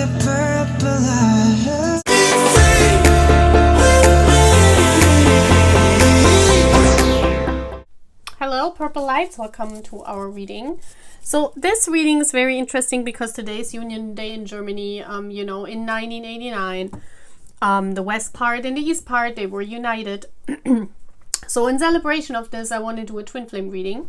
the purple eyes. Hello Purple Lights, welcome to our reading. So this reading is very interesting because today is Union Day in Germany. You know, in 1989, the west part and the east part, they were united. So in celebration of this, I want to do a twin flame reading.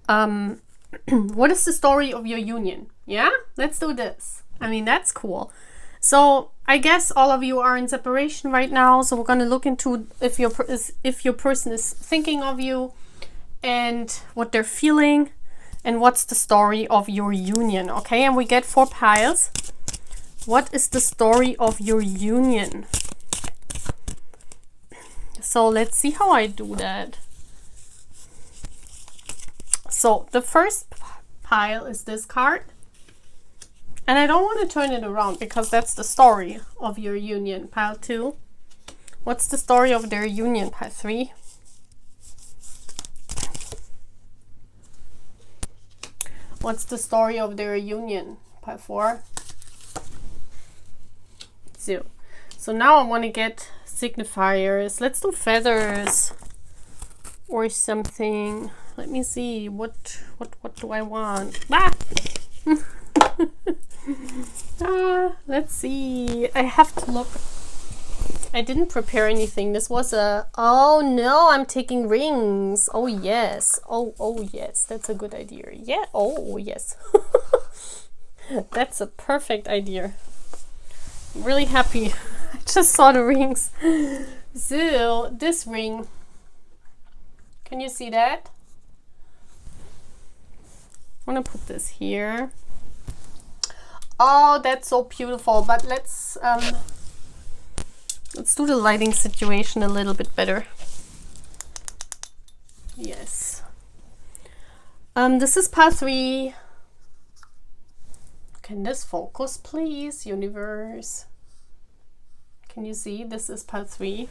What is the story of your union? Yeah, let's do this. I mean, that's cool. So I guess all of you are in separation right now. So we're going to look into if your person is thinking of you and what they're feeling and what's the story of your union. Okay, and we get 4 piles. What is the story of your union? So let's see how I do that. So the first pile is this card. And I don't want to turn it around because that's the story of your union. Pile 2. What's the story of their union? Pile 3. What's the story of their union? Pile 4. 2. So now I want to get signifiers. Let's do feathers or something. Let me see. What do I want? Ah! Let's see. I have to look. I didn't prepare anything. This was a... Oh no, I'm taking rings. Oh yes. Oh yes. That's a good idea. Yeah. Oh yes. That's a perfect idea. I'm really happy. I just saw the rings. So this ring. Can you see that? I'm gonna put this here. Oh, that's so beautiful. But let's do the lighting situation a little bit better. Yes. This is pile 3. Can this focus, please, universe? Can you see? This is pile 3.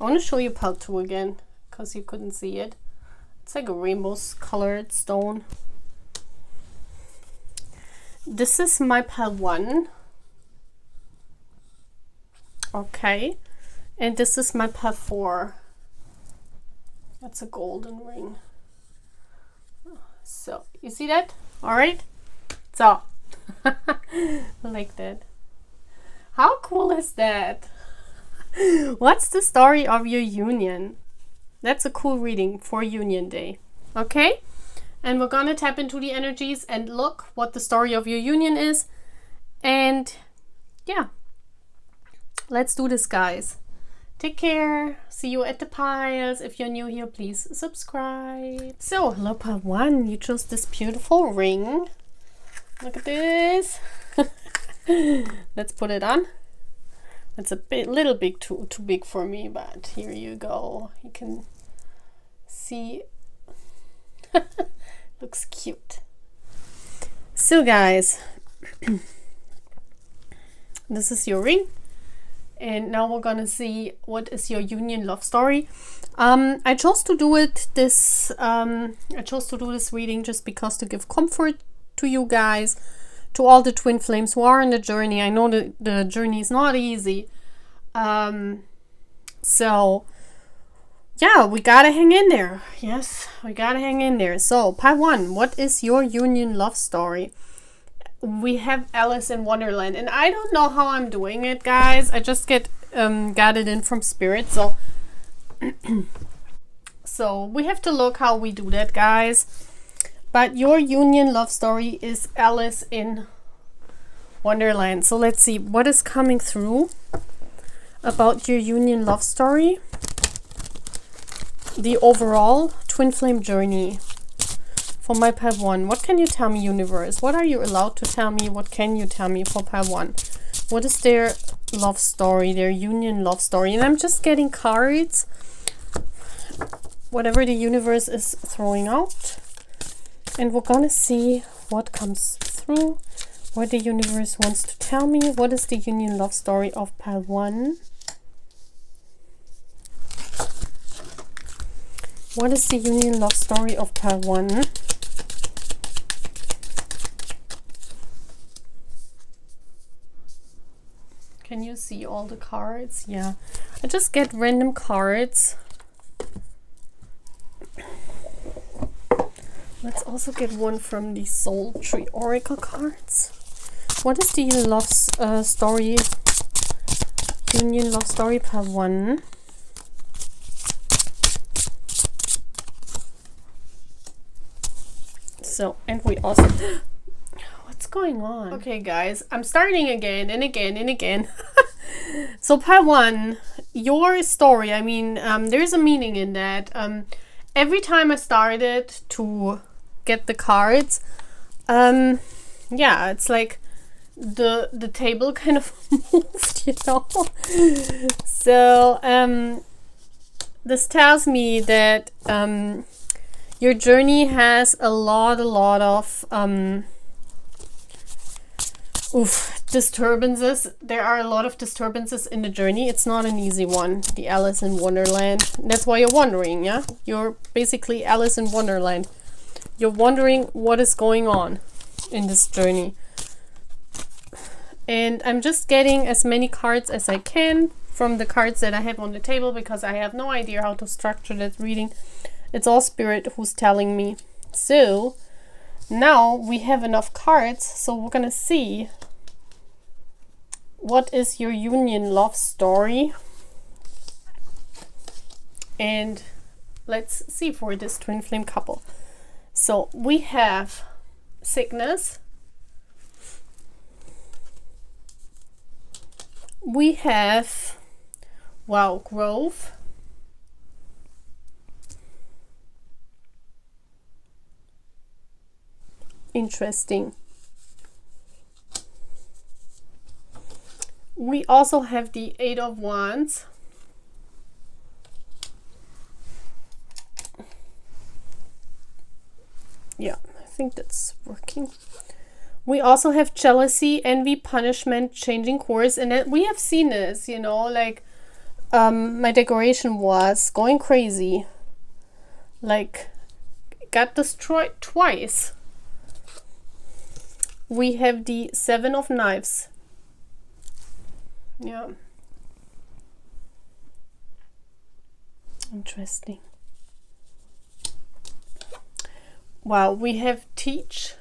I want to show you pile 2 again because you couldn't see it. It's like a rainbow colored stone. This is my pile 1. Okay. And this is my pile 4. That's a golden ring. So, you see that? All right. So, like that. How cool is that? What's the story of your union? That's a cool reading for Union Day. Okay? And we're gonna tap into the energies and look what the story of your union is. And yeah, let's do this, guys. Take care. See you at the piles. If you're new here, please subscribe. So, hello, pile 1. You chose this beautiful ring. Look at this. Let's put it on. It's a little bit too big for me, but here you go. You can see. Looks cute. So guys, this is your ring, and now we're gonna see what is your union love story. I chose to do this reading just because to give comfort to you guys, to all the twin flames who are on the journey. I know that the journey is not easy. So yeah, we gotta hang in there. Yes, we gotta hang in there. So, pile 1, what is your union love story? We have Alice in Wonderland, and I don't know how I'm doing it, guys. I just got it in from Spirit, so so we have to look how we do that, guys. But your union love story is Alice in Wonderland. So let's see what is coming through about your union love story. The overall twin flame journey for my pile 1. What can you tell me, universe? What are you allowed to tell me? What can you tell me for pile 1? What is their love story, their union love story? And I'm just getting cards, whatever the universe is throwing out. And we're gonna see what comes through, what the universe wants to tell me. What is the union love story of pile 1? What is the union love story of pile 1? Can you see all the cards? Yeah. I just get random cards. Let's also get one from the Soul Tree Oracle cards. What is the love story? Union love story part 1. So, and we also... What's going on? Okay, guys, I'm starting again and again and again. So, part 1, your story. I mean, there's a meaning in that. Every time I started to get the cards, yeah, it's like the table kind of moved, you know. So, this tells me that your journey has a lot of disturbances. There are a lot of disturbances in the journey. It's not an easy one, the Alice in Wonderland. That's why you're wondering, yeah? You're basically Alice in Wonderland. You're wondering what is going on in this journey. And I'm just getting as many cards as I can from the cards that I have on the table, because I have no idea how to structure that reading. It's all Spirit who's telling me. So now we have enough cards, so we're gonna see what is your union love story. And let's see for this twin flame couple. So we have sickness. We have, wow, growth. Interesting. We also have the 8 of Wands. Yeah, I think that's working. We also have jealousy, envy, punishment, changing course, and then we have seen this, you know, like my decoration was going crazy, like got destroyed twice. We have the 7 of Knives. Yeah. Interesting. Wow, we have Teach.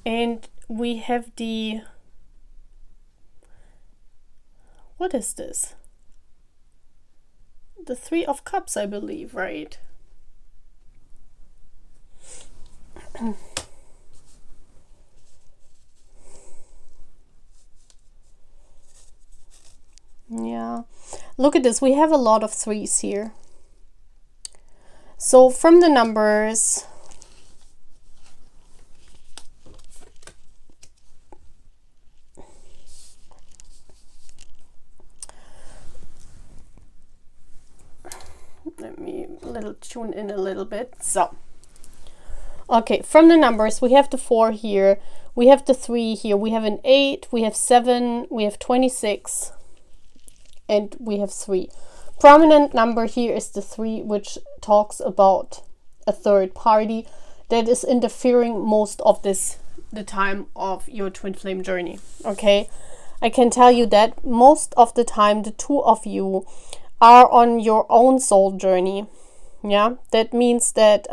And we have the... What is this? The 3 of Cups, I believe, right? Yeah, look at this. We have a lot of 3s here. So from the numbers, let me tune in a little bit. So okay, from the numbers, we have the 4 here, we have the 3 here, we have an 8, we have 7, we have 26, and we have 3. Prominent number here is the 3, which talks about a third party that is interfering most of the time of your twin flame journey. Okay, I can tell you that most of the time the 2 of you are on your own soul journey. Yeah, that means that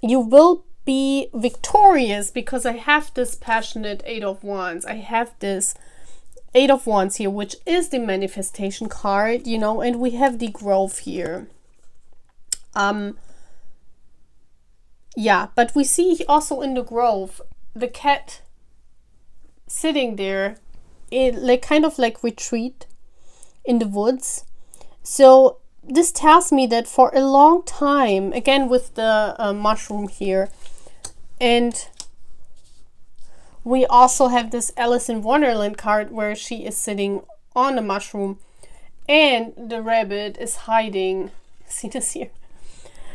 you will be victorious, because I have this passionate 8 of Wands. I have this 8 of Wands here, which is the manifestation card, you know, and we have the growth here. Yeah, but we see also in the growth the cat sitting there in like kind of like retreat in the woods. So this tells me that for a long time, again with the mushroom here, and we also have this Alice in Wonderland card where she is sitting on the mushroom and the rabbit is hiding. See this here?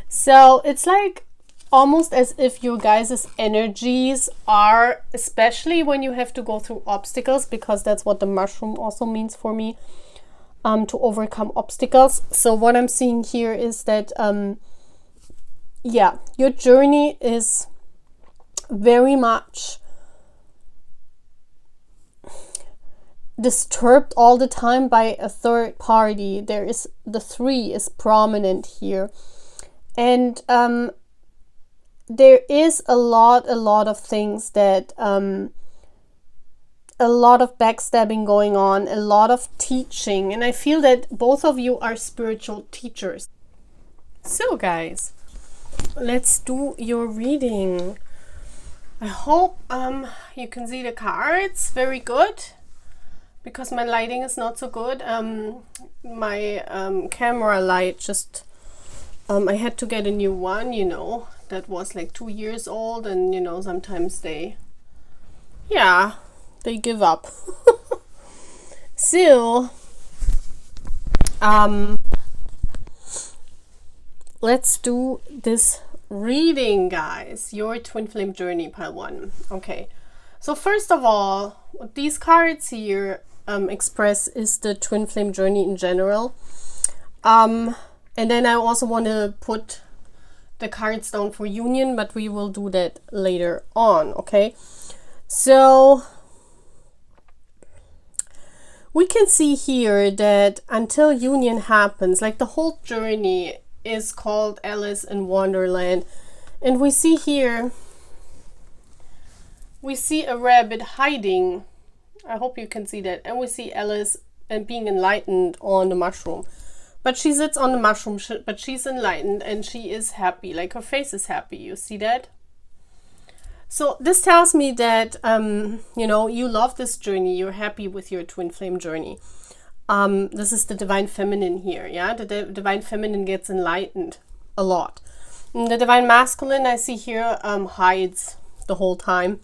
So it's like almost as if your guys' energies are, especially when you have to go through obstacles, because that's what the mushroom also means for me, to overcome obstacles. So what I'm seeing here is that, yeah, your journey is very much disturbed all the time by a third party. There is the 3 is prominent here, and there is a lot of things that a lot of backstabbing going on, a lot of teaching, and I feel that both of you are spiritual teachers. So guys, let's do your reading. I hope you can see the cards very good, because my lighting is not so good. My camera light just I had to get a new one, you know, that was like 2 years old, and you know, sometimes they give up. So let's do this reading, guys. Your twin flame journey, pile 1. Okay, so first of all, what these cards here express is the twin flame journey in general, and then I also want to put the cards down for union, but we will do that later on. Okay, so we can see here that until union happens, like the whole journey is called Alice in Wonderland, and we see here, we see a rabbit hiding. I hope you can see that. And we see Alice and being enlightened on the mushroom, but she sits on the mushroom, but she's enlightened and she is happy, like her face is happy. You see that? So this tells me that you know, you love this journey, you're happy with your twin flame journey. This is the divine feminine here. Yeah, the divine feminine gets enlightened a lot. And the divine masculine, I see here, hides the whole time.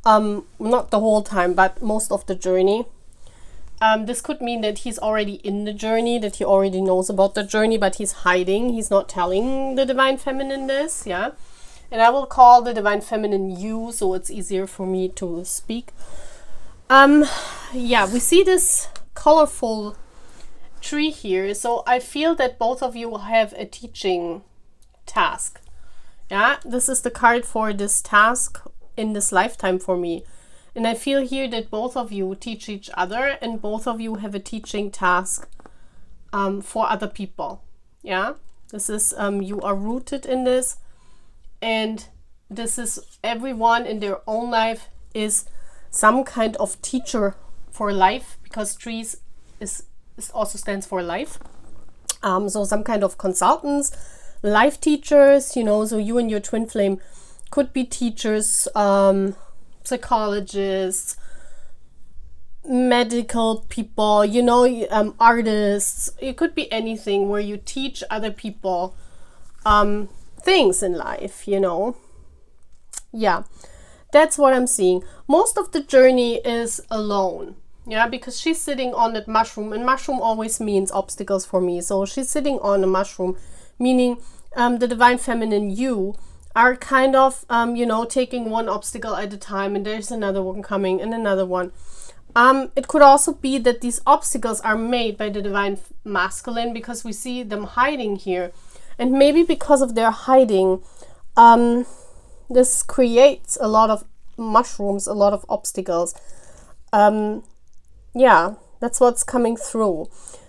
Not the whole time, but most of the journey. This could mean that he's already in the journey, that he already knows about the journey, but he's hiding. He's not telling the divine feminine this. Yeah, and I will call the divine feminine you, so it's easier for me to speak. Yeah, we see this colorful tree here, so I feel that both of you have a teaching task. Yeah, this is the card for this task in this lifetime for me, and I feel here that both of you teach each other, and both of you have a teaching task for other people. Yeah, this is you are rooted in this, and this is everyone in their own life is some kind of teacher for life, because trees is also stands for life. So some kind of consultants, life teachers, you know, so you and your twin flame could be teachers, psychologists, medical people, you know, artists. It could be anything where you teach other people things in life, you know. Yeah, that's what I'm seeing. Most of the journey is alone. Yeah, because she's sitting on that mushroom, and mushroom always means obstacles for me. So she's sitting on a mushroom, meaning the divine feminine you are kind of, you know, taking one obstacle at a time, and there's another one coming and another one. It could also be that these obstacles are made by the divine masculine, because we see them hiding here. And maybe because of their hiding, this creates a lot of mushrooms, a lot of obstacles. Yeah, that's what's coming through.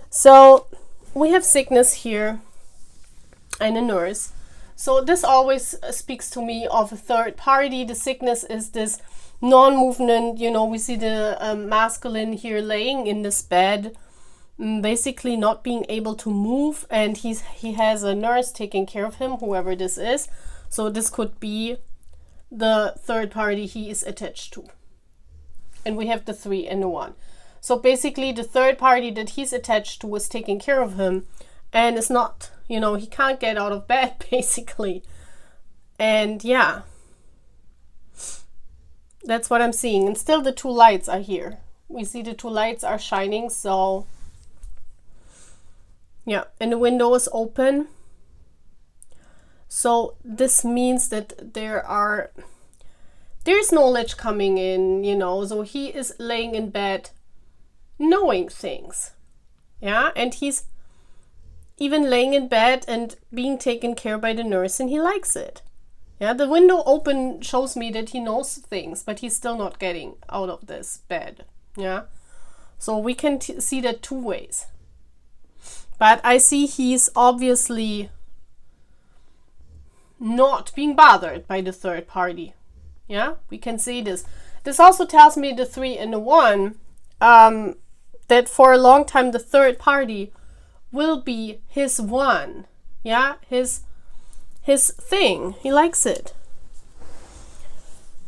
So we have sickness here and a nurse. So this always speaks to me of a third party. The sickness is this non-movement. You know, we see the masculine here laying in this bed, basically not being able to move, and he has a nurse taking care of him, whoever this is. So this could be the third party he is attached to. And we have the 3 and the 1. So basically the third party that he's attached to is taking care of him, and it's not, you know, he can't get out of bed basically. And yeah, that's what I'm seeing. And still the 2 lights are here. We see the 2 lights are shining. So yeah, and the window is open. So this means that there's knowledge coming in, you know. So he is laying in bed knowing things. Yeah, and he's even laying in bed and being taken care by the nurse, and he likes it. Yeah, the window open shows me that he knows things, but he's still not getting out of this bed. Yeah, so we can see that two ways. But I see he's obviously not being bothered by the third party. Yeah, we can see this. This also tells me the 3 and the 1, that for a long time the third party will be his one. Yeah, his thing. He likes it.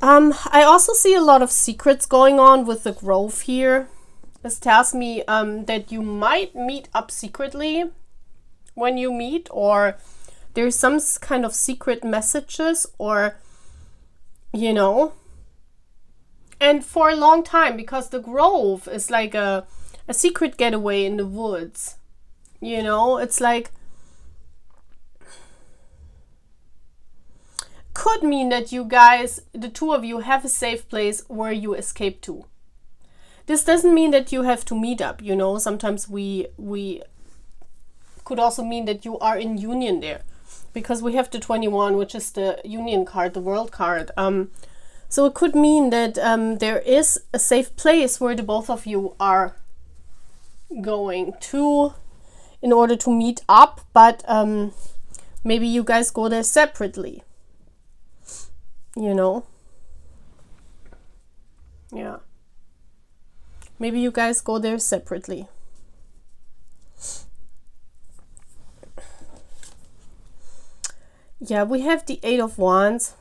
I also see a lot of secrets going on with the grove here. This tells me that you might meet up secretly when you meet, or there's some kind of secret messages, or, you know. And for a long time, because the grove is like a secret getaway in the woods. You know, it's like, could mean that you guys, the two of you, have a safe place where you escape to. This doesn't mean that you have to meet up, you know. Sometimes we could also mean that you are in union there, because we have the 21, which is the union card, the world card. So it could mean that there is a safe place where the both of you are going to in order to meet up, but maybe you guys go there separately. You know? Yeah. Maybe you guys go there separately. Yeah, we have the 8 of Wands.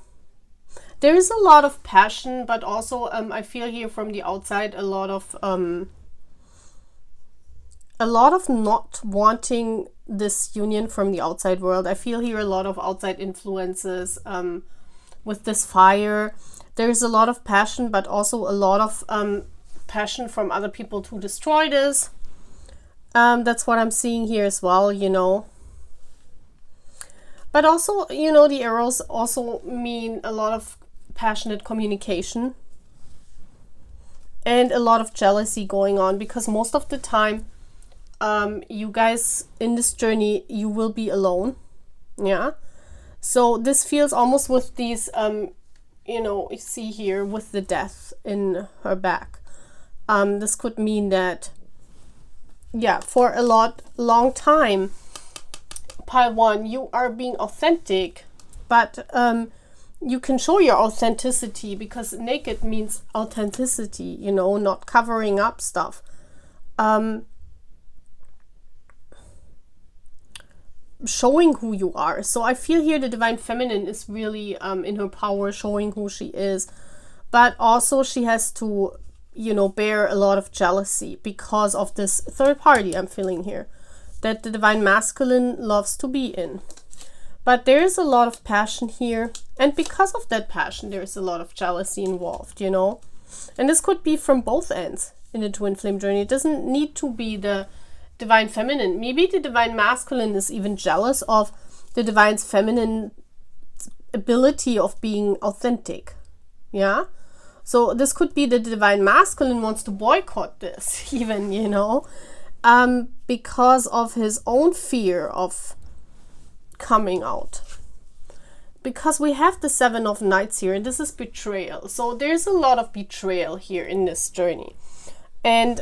There is a lot of passion, but also I feel here from the outside a lot of not wanting this union from the outside world. I feel here a lot of outside influences with this fire. There's a lot of passion, but also a lot of passion from other people to destroy this. That's what I'm seeing here as well, you know. But also, you know, the arrows also mean a lot of passionate communication and a lot of jealousy going on, because most of the time you guys in this journey, you will be alone. Yeah, so this feels almost with these you know, you see here with the death in her back, this could mean that, yeah, for a long time, pile 1, you are being authentic, but you can show your authenticity, because naked means authenticity, you know, not covering up stuff. Showing who you are. So I feel here the divine feminine is really in her power, showing who she is, but also she has to, you know, bear a lot of jealousy because of this third party I'm feeling here that the divine masculine loves to be in. But there is a lot of passion here, and because of that passion there is a lot of jealousy involved, you know. And this could be from both ends in the twin flame journey. It doesn't need to be the divine feminine. Maybe the divine masculine is even jealous of the divine feminine ability of being authentic. Yeah, so this could be the divine masculine wants to boycott this even, you know, because of his own fear of coming out. Because we have the 7 of Knights here, and this is betrayal. So there's a lot of betrayal here in this journey. And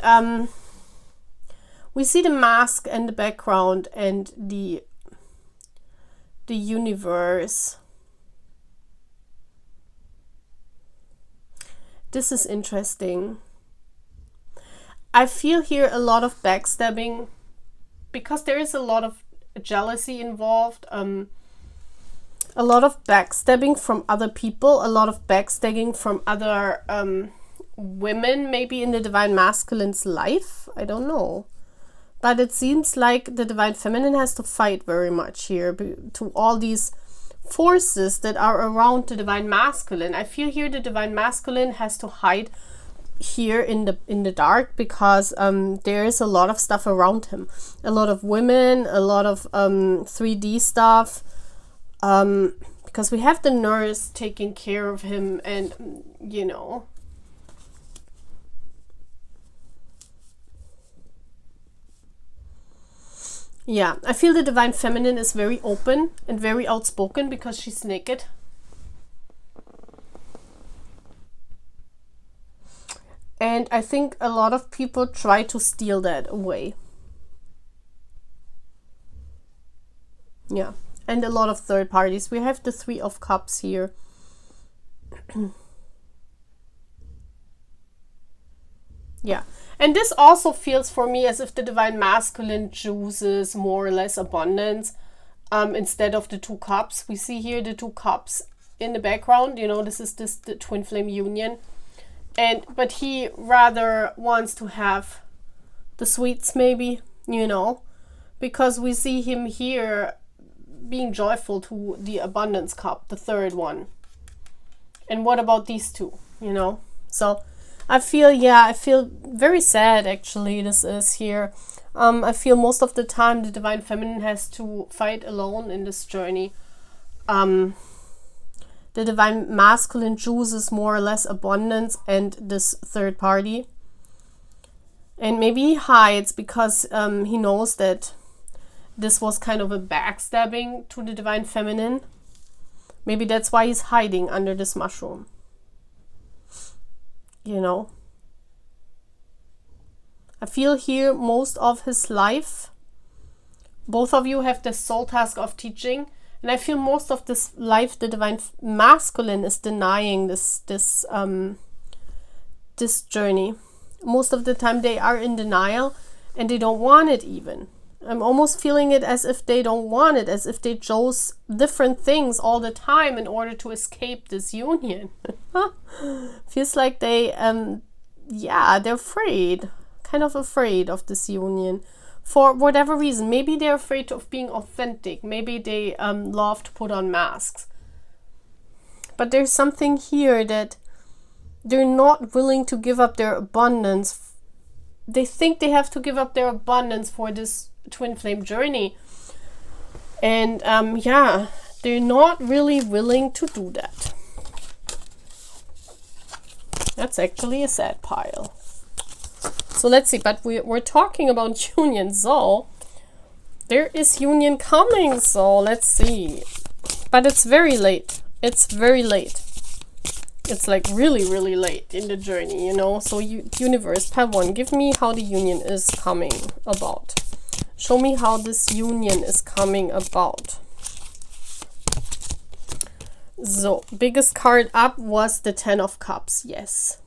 we see the mask and the background and the universe. This is interesting. I feel here a lot of backstabbing, because there is a lot of jealousy involved. A lot of backstabbing from other people, a lot of backstabbing from other women, maybe in the divine masculine's life. I don't know. But it seems like the divine feminine has to fight very much here to all these forces that are around the divine masculine. I feel here the divine masculine has to hide here in the dark, because there is a lot of stuff around him. A lot of women, a lot of 3D stuff. Because we have the nurse taking care of him, and, you know. Yeah, I feel the divine feminine is very open and very outspoken because she's naked. And I think a lot of people try to steal that away. Yeah, and a lot of third parties. We have the Three of Cups here. Yeah, and this also feels for me as if the Divine Masculine chooses more or less abundance instead of the Two Cups. We see here the Two Cups in the background. You know, this is the twin flame union. But he rather wants to have the sweets, maybe, you know, because we see him here being joyful to the abundance cup, the third one. And what about these two, you know? So I feel very sad, actually, this is here. I feel most of the time the Divine Feminine has to fight alone in this journey. The Divine Masculine chooses more or less abundance and this third party. And maybe he hides because he knows that this was kind of a backstabbing to the Divine Feminine. Maybe that's why he's hiding under this mushroom. You know? I feel here most of his life. Both of you have the soul task of teaching. And I feel most of this life, the Divine Masculine is denying this journey. Most of the time they are in denial and they don't want it even. I'm almost feeling it as if they don't want it, as if they chose different things all the time in order to escape this union. Feels like they, they're afraid, kind of afraid of this union. For whatever reason, maybe they're afraid of being authentic. Maybe they love to put on masks. But there's something here that they're not willing to give up their abundance. They think they have to give up their abundance for this twin flame journey. And they're not really willing to do that. That's actually a sad pile. So let's see, but we're talking about union, so there is union coming, so let's see. But it's very late. It's very late. It's like really, really late in the journey, you know. So universe, pile 1, give me how the union is coming about. Show me how this union is coming about. So, biggest card up was the Ten of Cups, yes.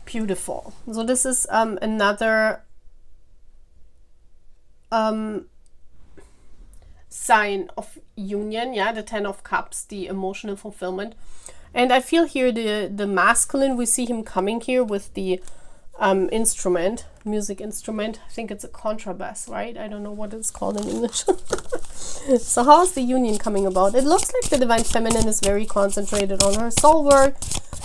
Beautiful. So this is another sign of union, yeah, the Ten of Cups, the emotional fulfillment. And I feel here the masculine, we see him coming here with the instrument, music instrument. I think it's a contrabass, right? I don't know what it's called in English. So how is the union coming about? It looks like the Divine Feminine is very concentrated on her soul work,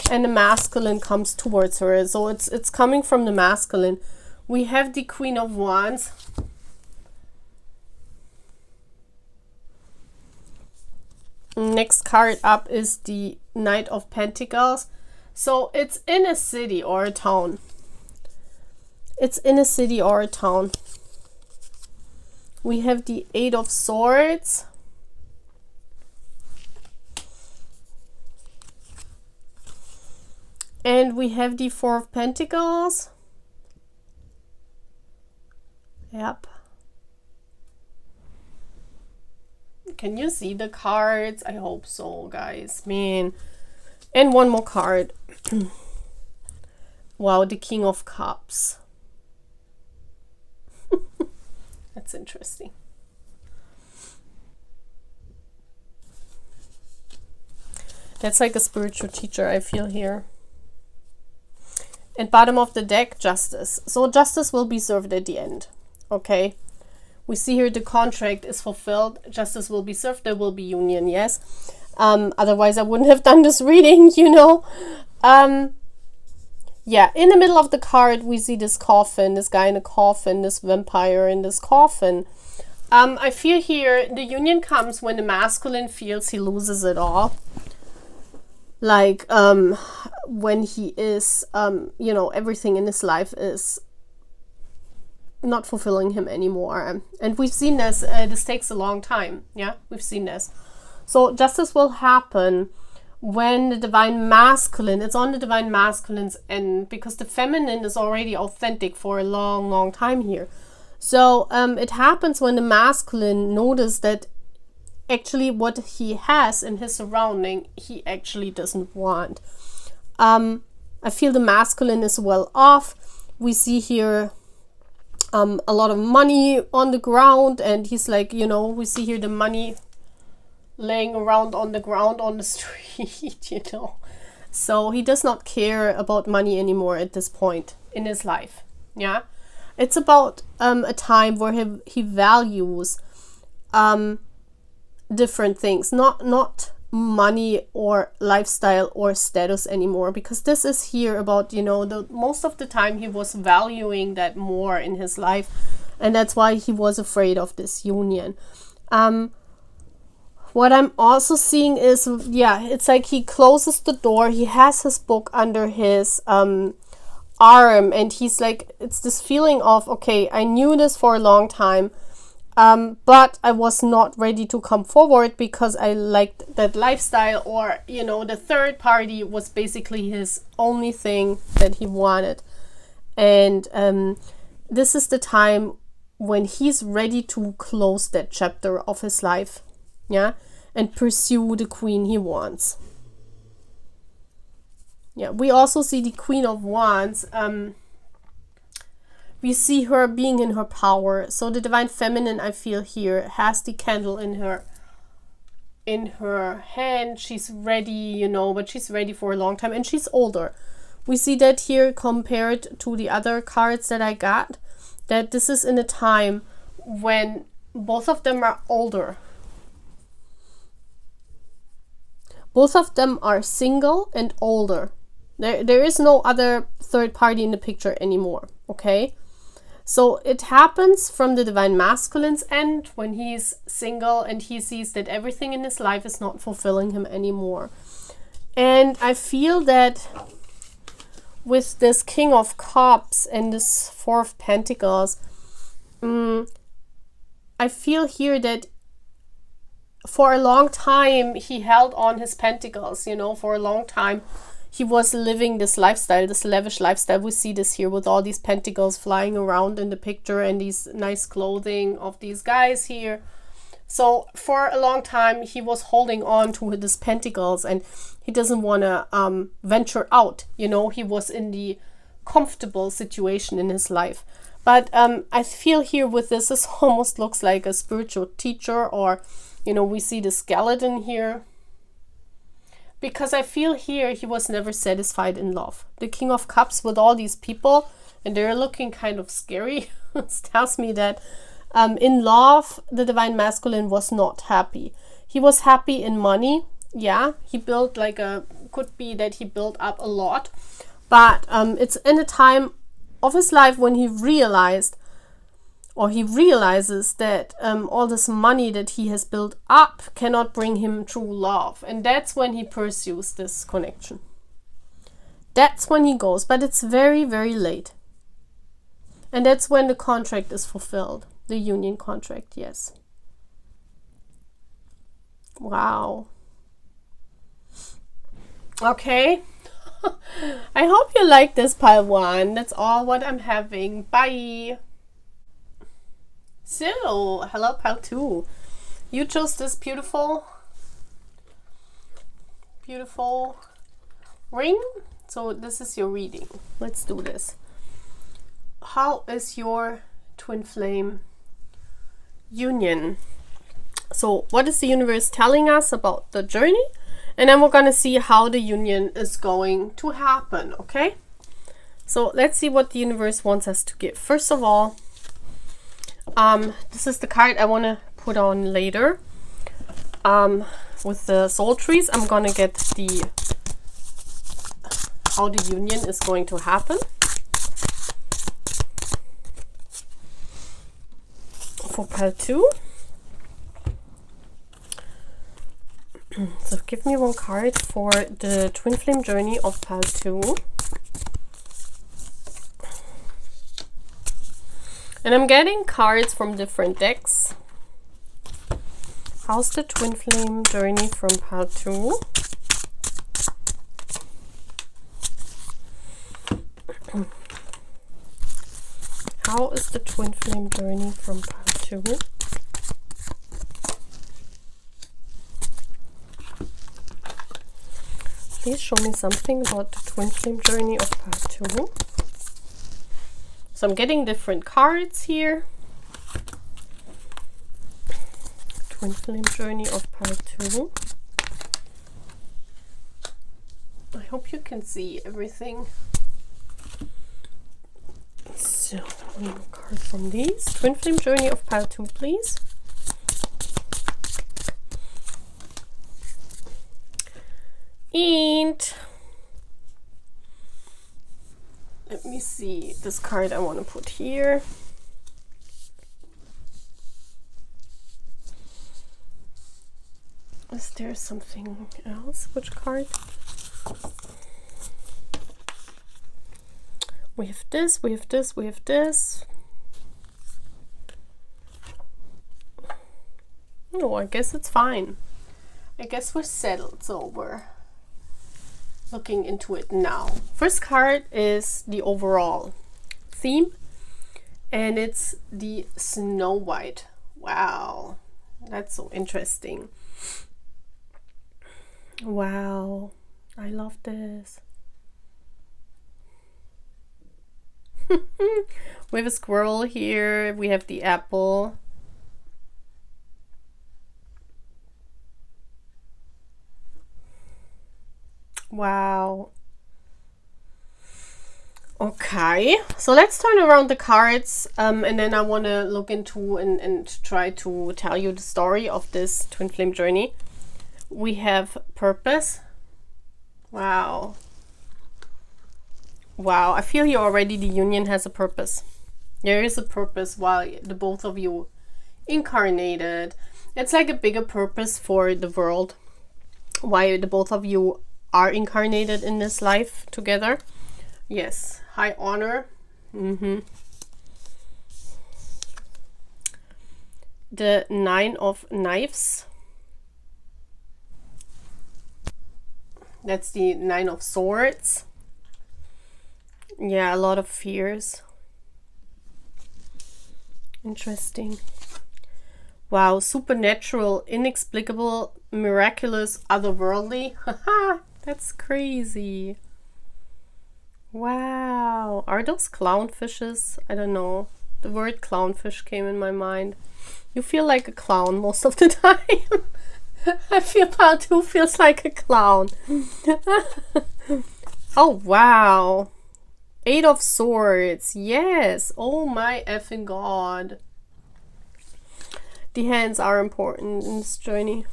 and the masculine comes towards her. So it's coming from the masculine. We have the Queen of Wands. Next card up is the Knight of Pentacles. So it's in a city or a town. It's in a city or a town. We have the Eight of Swords. And we have the Four of Pentacles. Yep. Can you see the cards? I hope so, guys. Man. And one more card. Wow, the King of Cups. That's interesting. That's like a spiritual teacher, I feel here. And bottom of the deck, Justice. So justice will be served at the end. Okay. We see here the contract is fulfilled. Justice will be served. There will be union, yes. Otherwise, I wouldn't have done this reading, you know. Yeah, in the middle of the card, we see this coffin, this guy in a coffin, this vampire in this coffin. I feel here the union comes when the masculine feels he loses it all. Like, when he is, you know, everything in his life is not fulfilling him anymore. And we've seen this, this takes a long time. Yeah, we've seen this. So justice will happen when the divine masculine, it's on the divine masculine's end, because the feminine is already authentic for a long, long time here. So it happens when the masculine notices that actually what he has in his surrounding, he actually doesn't want. I feel the masculine is well off. We see here a lot of money on the ground, and he's like, you know, we see here the money laying around on the ground on the street, you know. So he does not care about money anymore at this point in his life. Yeah, it's about a time where he values different things, not money or lifestyle or status anymore, because this is here about, you know, the most of the time he was valuing that more in his life, and that's why he was afraid of this union. What I'm also seeing is, yeah, it's like he closes the door, he has his book under his arm, and he's like, it's this feeling of, okay, I knew this for a long time, but I was not ready to come forward because I liked that lifestyle, or, you know, the third party was basically his only thing that he wanted. And this is the time when he's ready to close that chapter of his life, yeah, and pursue the queen he wants. Yeah, we also see the Queen of Wands. We see her being in her power. So the divine feminine, I feel here, has the candle in her hand. She's ready, you know, but she's ready for a long time, and she's older. We see that here compared to the other cards that I got, that this is in a time when both of them are older. Both of them are single and older. There is no other third party in the picture anymore, okay? So it happens from the divine masculine's end when he's single and he sees that everything in his life is not fulfilling him anymore. And I feel that with this King of Cups and this Four of Pentacles, I feel here that for a long time he held on his pentacles, you know, for a long time he was living this lifestyle, this lavish lifestyle. We see this here with all these pentacles flying around in the picture and these nice clothing of these guys here. So for a long time he was holding on to his pentacles, and he doesn't want to venture out, you know. He was in the comfortable situation in his life. But I feel here with this almost looks like a spiritual teacher, or, you know, we see the skeleton here. Because I feel here he was never satisfied in love. The King of Cups with all these people, and they're looking kind of scary. It tells me that in love, the divine masculine was not happy. He was happy in money. Yeah, he built could be that he built up a lot. But it's in a time of his life when he realizes that all this money that he has built up cannot bring him true love. And that's when he pursues this connection. That's when he goes. But it's very, very late. And that's when the contract is fulfilled. The union contract, yes. Wow. Okay. I hope you like this pile 1. That's all what I'm having. Bye. So, hello pile 2. You chose this beautiful ring. So this is your reading. Let's do this. How is your twin flame union? So what is the universe telling us about the journey? And then we're going to see how the union is going to happen, okay? So let's see what the universe wants us to give. First of all, this is the card I want to put on later. With the soul trees, I'm going to get how the union is going to happen. For pile 2. So give me one card for the twin flame journey of pile 2. And I'm getting cards from different decks. How's the twin flame journey from pile 2? How is the twin flame journey from pile 2? Please show me something about the twin flame journey of pile 2. So I'm getting different cards here. Twin flame journey of pile 2. I hope you can see everything. So, one more card from these. Twin flame journey of pile 2, please. And let me see this card I want to put here. Is there something else? Which card? We have this, we have this, we have this. No, I guess it's fine. I guess we're settled, so we're looking into it now. First card is the overall theme, and it's the Snow White. Wow, that's so interesting. Wow, I love this. We have a squirrel here, we have the apple. Wow. Okay, so let's turn around the cards, and then I want to look into and try to tell you the story of this twin flame journey. We have purpose. Wow. Wow, I feel here already the union has a purpose. There is a purpose why the both of you incarnated. It's like a bigger purpose for the world. Why the both of you are incarnated in this life together. Yes, high honor. The 9 of Knives. That's the 9 of Swords. Yeah, a lot of fears. Interesting. Wow, supernatural, inexplicable, miraculous, otherworldly. Haha, that's crazy. Wow. Are those clownfishes? I don't know. The word clownfish came in my mind. You feel like a clown most of the time. I feel pile 2 feels like a clown. Oh, wow. 8 of Swords. Yes. Oh my effing god. The hands are important in this journey.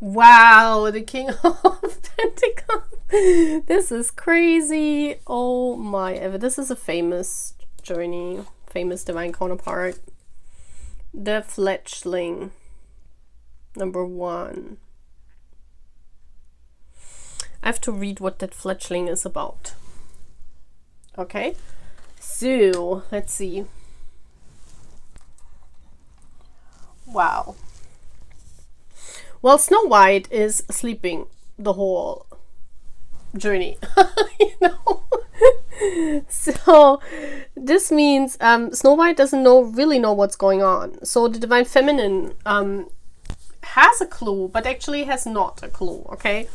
Wow, the King of Pentacles. This is crazy. Oh my ever. This is a famous journey. Famous divine counterpart. The fledgling. Number 1. I have to read what that fledgling is about. Okay. So, let's see. Wow. Well, Snow White is sleeping the whole journey, you know. So this means Snow White doesn't really know what's going on. So the Divine Feminine has a clue, but actually has not a clue. Okay.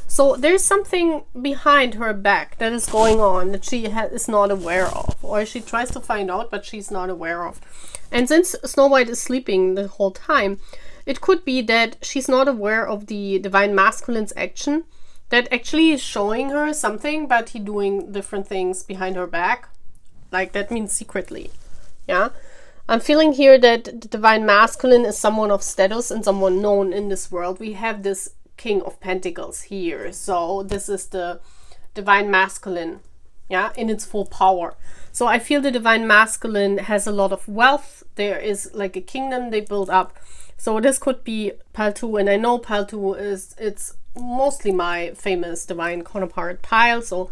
So there's something behind her back that is going on that she is not aware of, or she tries to find out, but she's not aware of. And since Snow White is sleeping the whole time, it could be that she's not aware of the Divine Masculine's action that actually is showing her something, but he doing different things behind her back. Like, that means secretly. Yeah. I'm feeling here that the Divine Masculine is someone of status and someone known in this world. We have this King of Pentacles here. So this is the Divine Masculine, yeah, in its full power. So I feel the Divine Masculine has a lot of wealth. There is like a kingdom they build up. So this could be pile 2, and I know pile 2 it's mostly my famous divine counterpart pile. So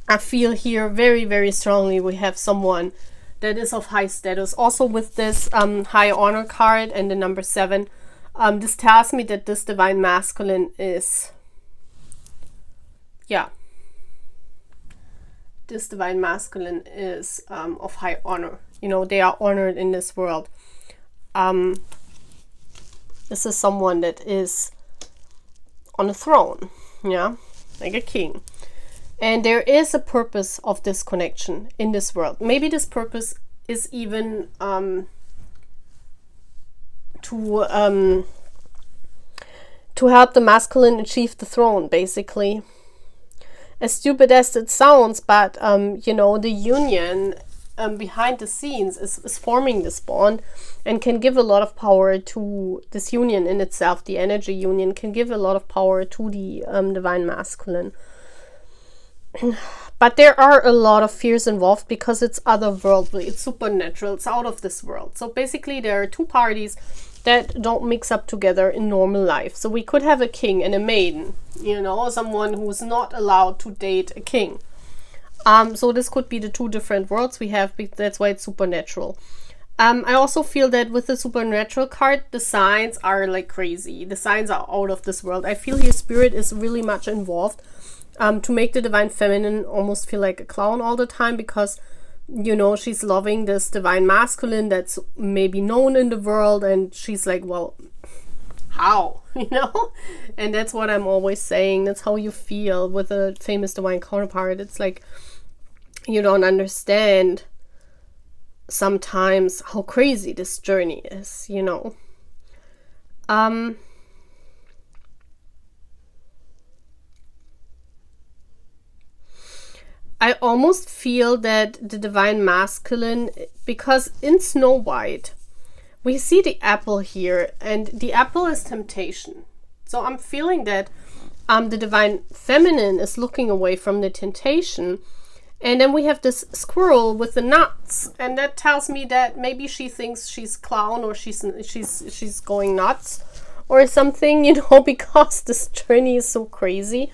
I feel here very, very strongly we have someone that is of high status. Also with this high honor card and the number 7, this tells me that this divine masculine is, yeah, this divine masculine is of high honor. You know, they are honored in this world. This is someone that is on a throne, yeah, like a king. And there is a purpose of this connection in this world. Maybe this purpose is even to help the masculine achieve the throne, basically. As stupid as it sounds, but you know, the union behind the scenes is forming this bond and can give a lot of power to this union in itself. The energy union can give a lot of power to the divine masculine. But there are a lot of fears involved because it's otherworldly, it's supernatural, it's out of this world. So basically there are two parties that don't mix up together in normal life. So we could have a king and a maiden, you know, someone who's not allowed to date a king. So this could be the two different worlds we have. That's why it's supernatural. I also feel that with the supernatural card, the signs are like crazy. The signs are out of this world. I feel here spirit is really much involved to make the divine feminine almost feel like a clown all the time, because, you know, she's loving this divine masculine that's maybe known in the world, and she's like, well, how? You know? And that's what I'm always saying. That's how you feel with a famous divine counterpart. It's like you don't understand sometimes how crazy this journey is, you know. I almost feel that the divine masculine, because in Snow White we see the apple here, and the apple is temptation. So I'm feeling that the divine feminine is looking away from the temptation, and then we have this squirrel with the nuts, and that tells me that maybe she thinks she's clown, or she's going nuts or something, you know, because this journey is so crazy.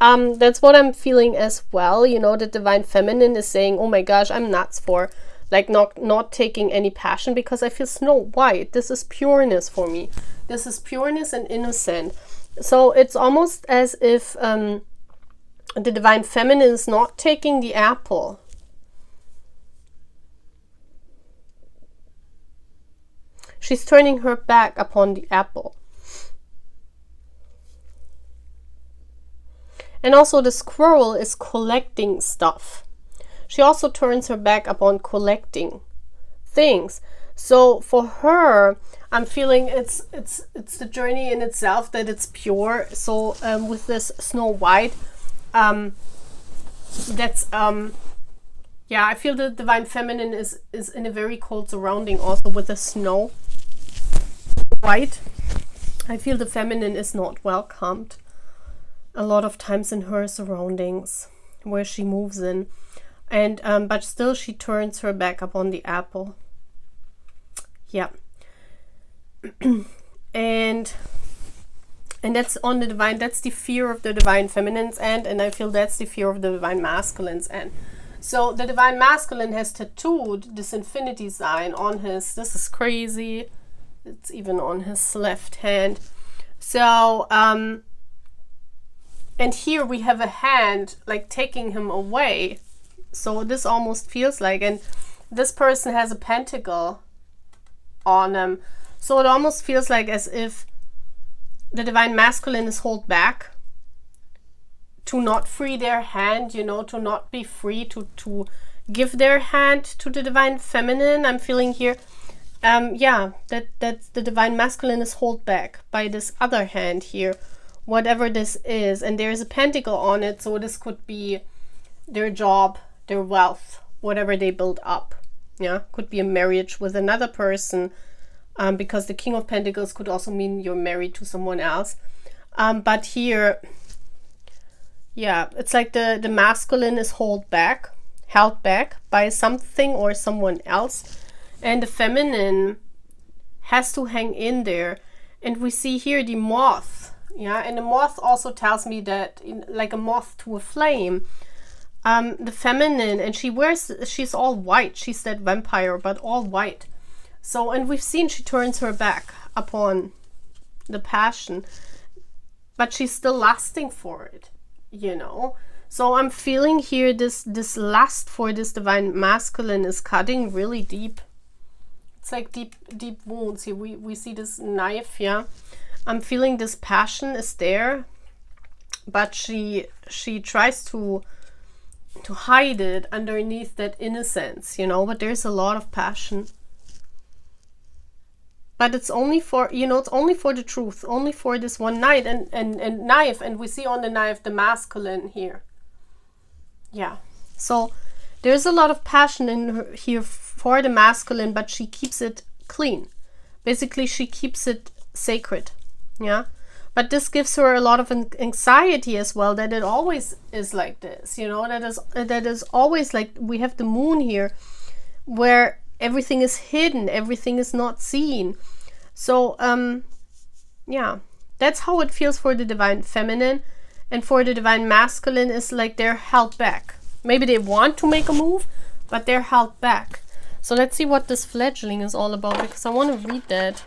That's what I'm feeling as well. You know, the divine feminine is saying, oh my gosh, I'm nuts for like not taking any passion, because I feel Snow White. This is pureness for me. This is pureness and innocent. So it's almost as if the divine feminine is not taking the apple. She's turning her back upon the apple. And also the squirrel is collecting stuff. She also turns her back upon collecting things. So for her, I'm feeling it's the journey in itself, that it's pure. So with this Snow White, that's yeah, I feel the divine feminine is in a very cold surrounding. Also with the Snow White, I feel the feminine is not welcomed a lot of times in her surroundings where she moves in, and but still she turns her back upon the apple. Yeah. and that's on the divine, that's the fear of the divine feminine's end, and I feel that's the fear of the divine masculine's end. So the divine masculine has tattooed this infinity sign on his, this is crazy, it's even on his left hand. So and here we have a hand like taking him away. So this almost feels like, and this person has a pentacle on him. So it almost feels like as if the divine masculine is held back to not free their hand, you know, to not be free to give their hand to the divine feminine. I'm feeling here, yeah, that the divine masculine is held back by this other hand here, whatever this is, and there's a pentacle on it. So this could be their job, their wealth, whatever they build up. Yeah, could be a marriage with another person, because the King of Pentacles could also mean you're married to someone else. But here, yeah, it's like the masculine is held back by something or someone else, and the feminine has to hang in there. And we see here the moth. Yeah, and the moth also tells me that, like a moth to a flame, the feminine, and she's all white. She's that vampire, but all white. So, and we've seen she turns her back upon the passion, but she's still lusting for it, you know. So I'm feeling here this lust for this divine masculine is cutting really deep. It's like deep wounds here. We see this knife, yeah. I'm feeling this passion is there, but she tries to hide it underneath that innocence, you know. But there's a lot of passion. But it's only for, you know, it's only for the truth, only for this one night and knife. And we see on the knife the masculine here. Yeah. So there's a lot of passion in her here for the masculine, but she keeps it clean. Basically, she keeps it sacred. Yeah. But this gives her a lot of anxiety as well, that it always is like this, you know, that is always like, we have the moon here where everything is hidden, everything is not seen. So yeah, that's how it feels for the divine feminine. And for the divine masculine is like they're held back. Maybe they want to make a move, but they're held back. So let's see what this fledgling is all about, because I want to read that.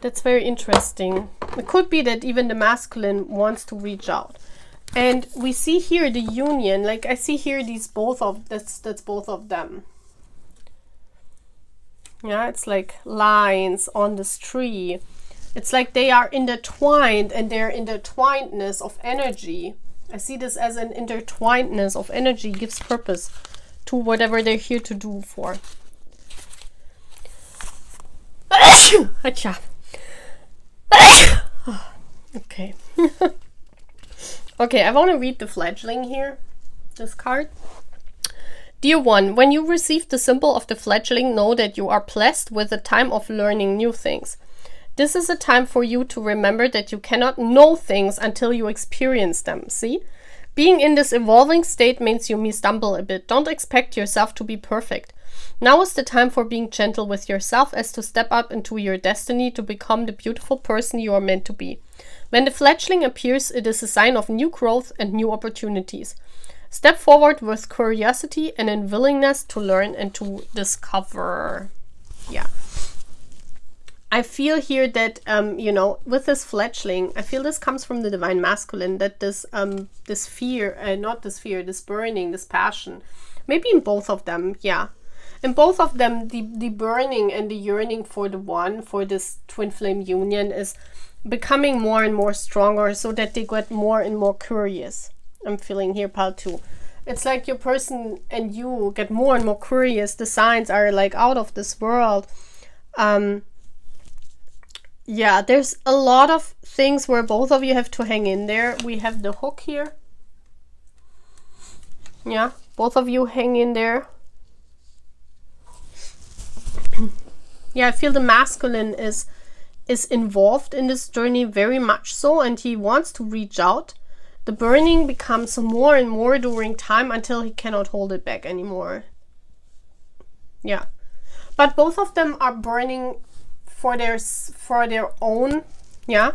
That's very interesting. It could be that even the masculine wants to reach out. And we see here the union, like I see here these both of, that's both of them. Yeah, it's like lines on this tree. It's like they are intertwined, and their intertwinedness of energy. I see this as an intertwinedness of energy gives purpose to whatever they're here to do for. Okay. Okay, I want to read the fledgling here, this card. Dear one, when you receive the symbol of the fledgling, know that you are blessed with a time of learning new things. This is a time for you to remember that you cannot know things until you experience them, see? Being in this evolving state means you may stumble a bit. Don't expect yourself to be perfect. Now is the time for being gentle with yourself, as to step up into your destiny to become the beautiful person you are meant to be. When the fledgling appears, it is a sign of new growth and new opportunities. Step forward with curiosity and in willingness to learn and to discover. Yeah. I feel here that, you know, with this fledgling, I feel this comes from the divine masculine, that this fear, this burning, this passion, maybe in both of them, yeah. In both of them, the burning and the yearning for the one, for this twin flame union is becoming more and more stronger, so that they get more and more curious. I'm feeling here, pile 2. It's like your person and you get more and more curious. The signs are like out of this world. Yeah, there's a lot of things where both of you have to hang in there. We have the hook here. Yeah, both of you hang in there. Yeah, I feel the masculine is involved in this journey very much so, and he wants to reach out. The burning becomes more and more during time until he cannot hold it back anymore. Yeah, but both of them are burning for their own. Yeah,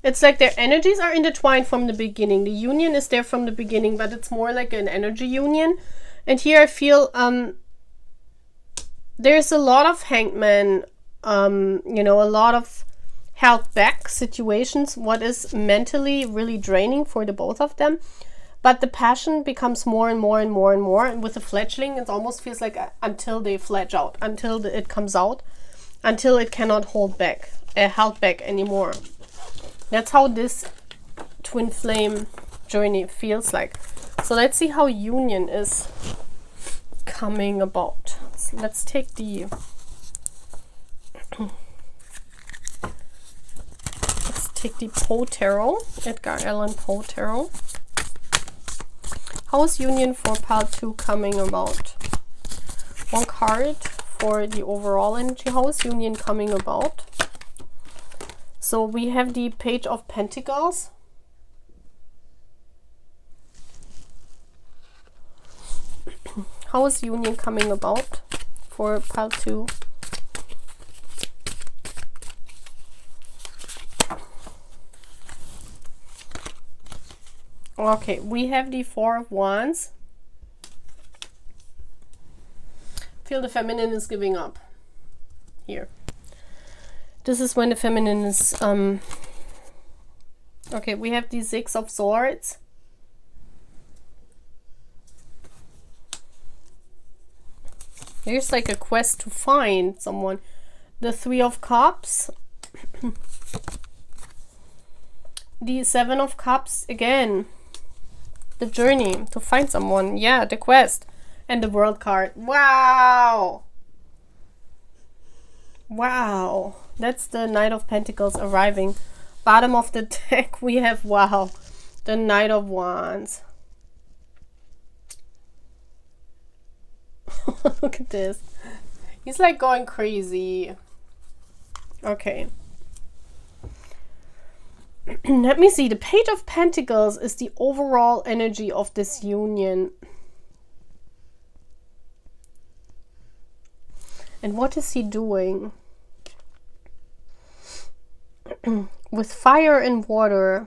it's like their energies are intertwined from the beginning. The union is there from the beginning, but it's more like an energy union. And here I feel there's a lot of hangman, you know, a lot of held back situations, what is mentally really draining for the both of them. But the passion becomes more and more and more and more. And with the fledgling, it almost feels like until they fledge out, until it comes out, until it cannot hold back, held back anymore. That's how this twin flame journey feels like. So let's see how union is coming about. So let's take the Poe Tarot, Edgar Allan Poe Tarot. How is union for pile 2 coming about? One card for the overall energy. How is union coming about? So we have the Page of Pentacles. How is union coming about for pile 2? Okay, we have the Four of Wands. Feel the feminine is giving up here. This is when the feminine is okay, we have the Six of Swords. There's like a quest to find someone. The Three of Cups. The Seven of Cups again. The journey to find someone. Yeah, the quest. And the World card. Wow! Wow. That's the Knight of Pentacles arriving. Bottom of the deck we have, wow, the Knight of Wands. Look at this. He's like going crazy. Okay. Let me see. The Page of Pentacles is the overall energy of this union. And what is he doing? With fire and water.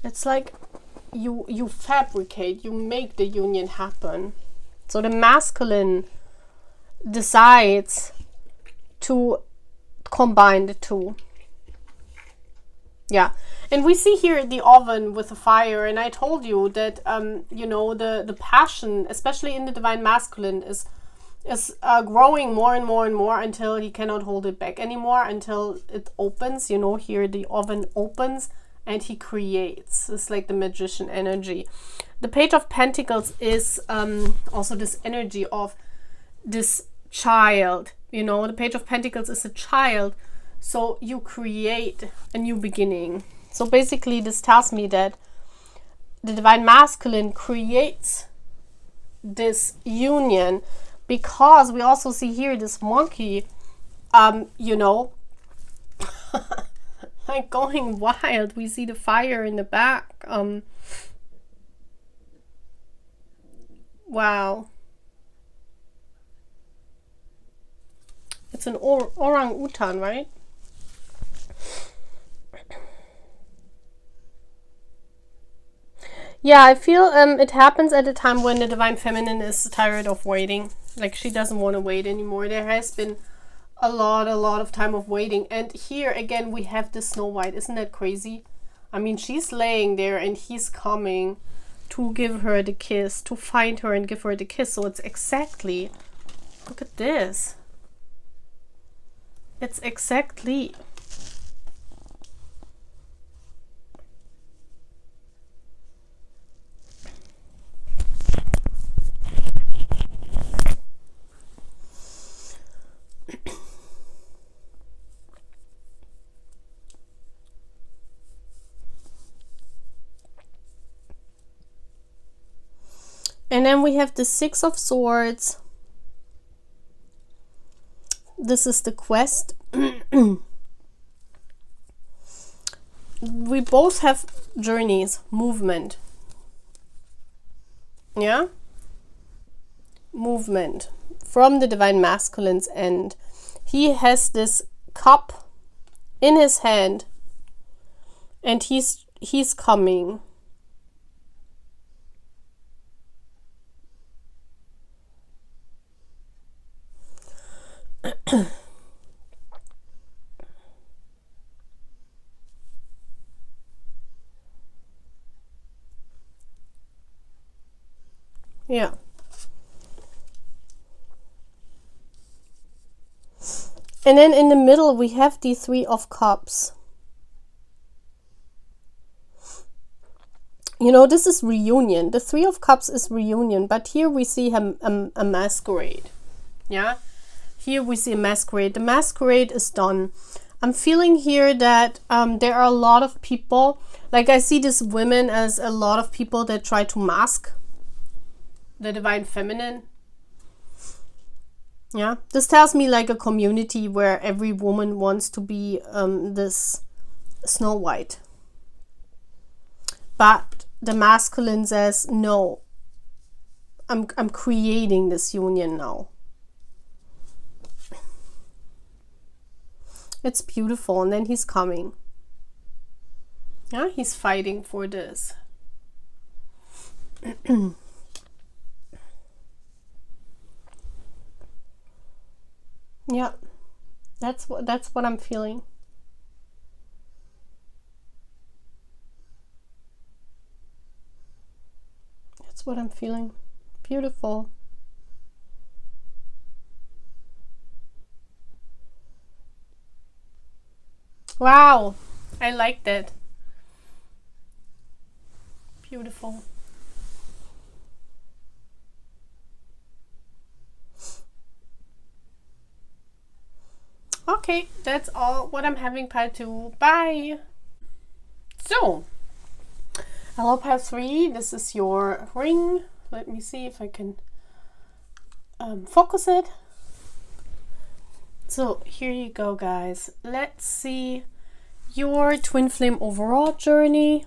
It's like you fabricate, you make the union happen. So the masculine decides to combine the two. Yeah, and we see here the oven with the fire, and I told you that you know, the passion, especially in the divine masculine, is growing more and more and more until he cannot hold it back anymore, until it opens. You know, here the oven opens and he creates. It's like the magician energy. The Page of Pentacles is also this energy of this child. You know, the Page of Pentacles is a child, so you create a new beginning. So basically this tells me that the divine masculine creates this union, because we also see here this monkey, you know, like going wild. We see the fire in the back. Wow. It's an orang-utan, right? Yeah, I feel it happens at a time when the divine feminine is tired of waiting. Like, she doesn't want to wait anymore. There has been a lot of time of waiting. And here again we have the Snow White. Isn't that crazy? I mean, she's laying there and he's coming to give her the kiss, to find her and give her the kiss. So it's exactly, look at this. It's exactly. And then we have the Six of Swords. This is the quest. We both have journeys, movement. Yeah? Movement from the divine masculine's end. He has this cup in his hand and he's coming. Yeah. And then in the middle we have the Three of Cups. You know, this is reunion. The Three of Cups is reunion, but here we see a masquerade. Yeah? Here we see a masquerade. The masquerade is done. I'm feeling here that there are a lot of people, like I see this women as a lot of people that try to mask the divine feminine. Yeah, this tells me like a community where every woman wants to be this Snow White. But the masculine says, no, I'm creating this union now. It's beautiful. And then he's coming. Yeah, he's fighting for this. Yeah, that's what I'm feeling. That's what I'm feeling. Beautiful. Wow, I like that. Beautiful. Okay, that's all what I'm having pile 2. Bye. So, hello pile 3. This is your ring. Let me see if I can focus it. So here you go, guys. Let's see your twin flame overall journey.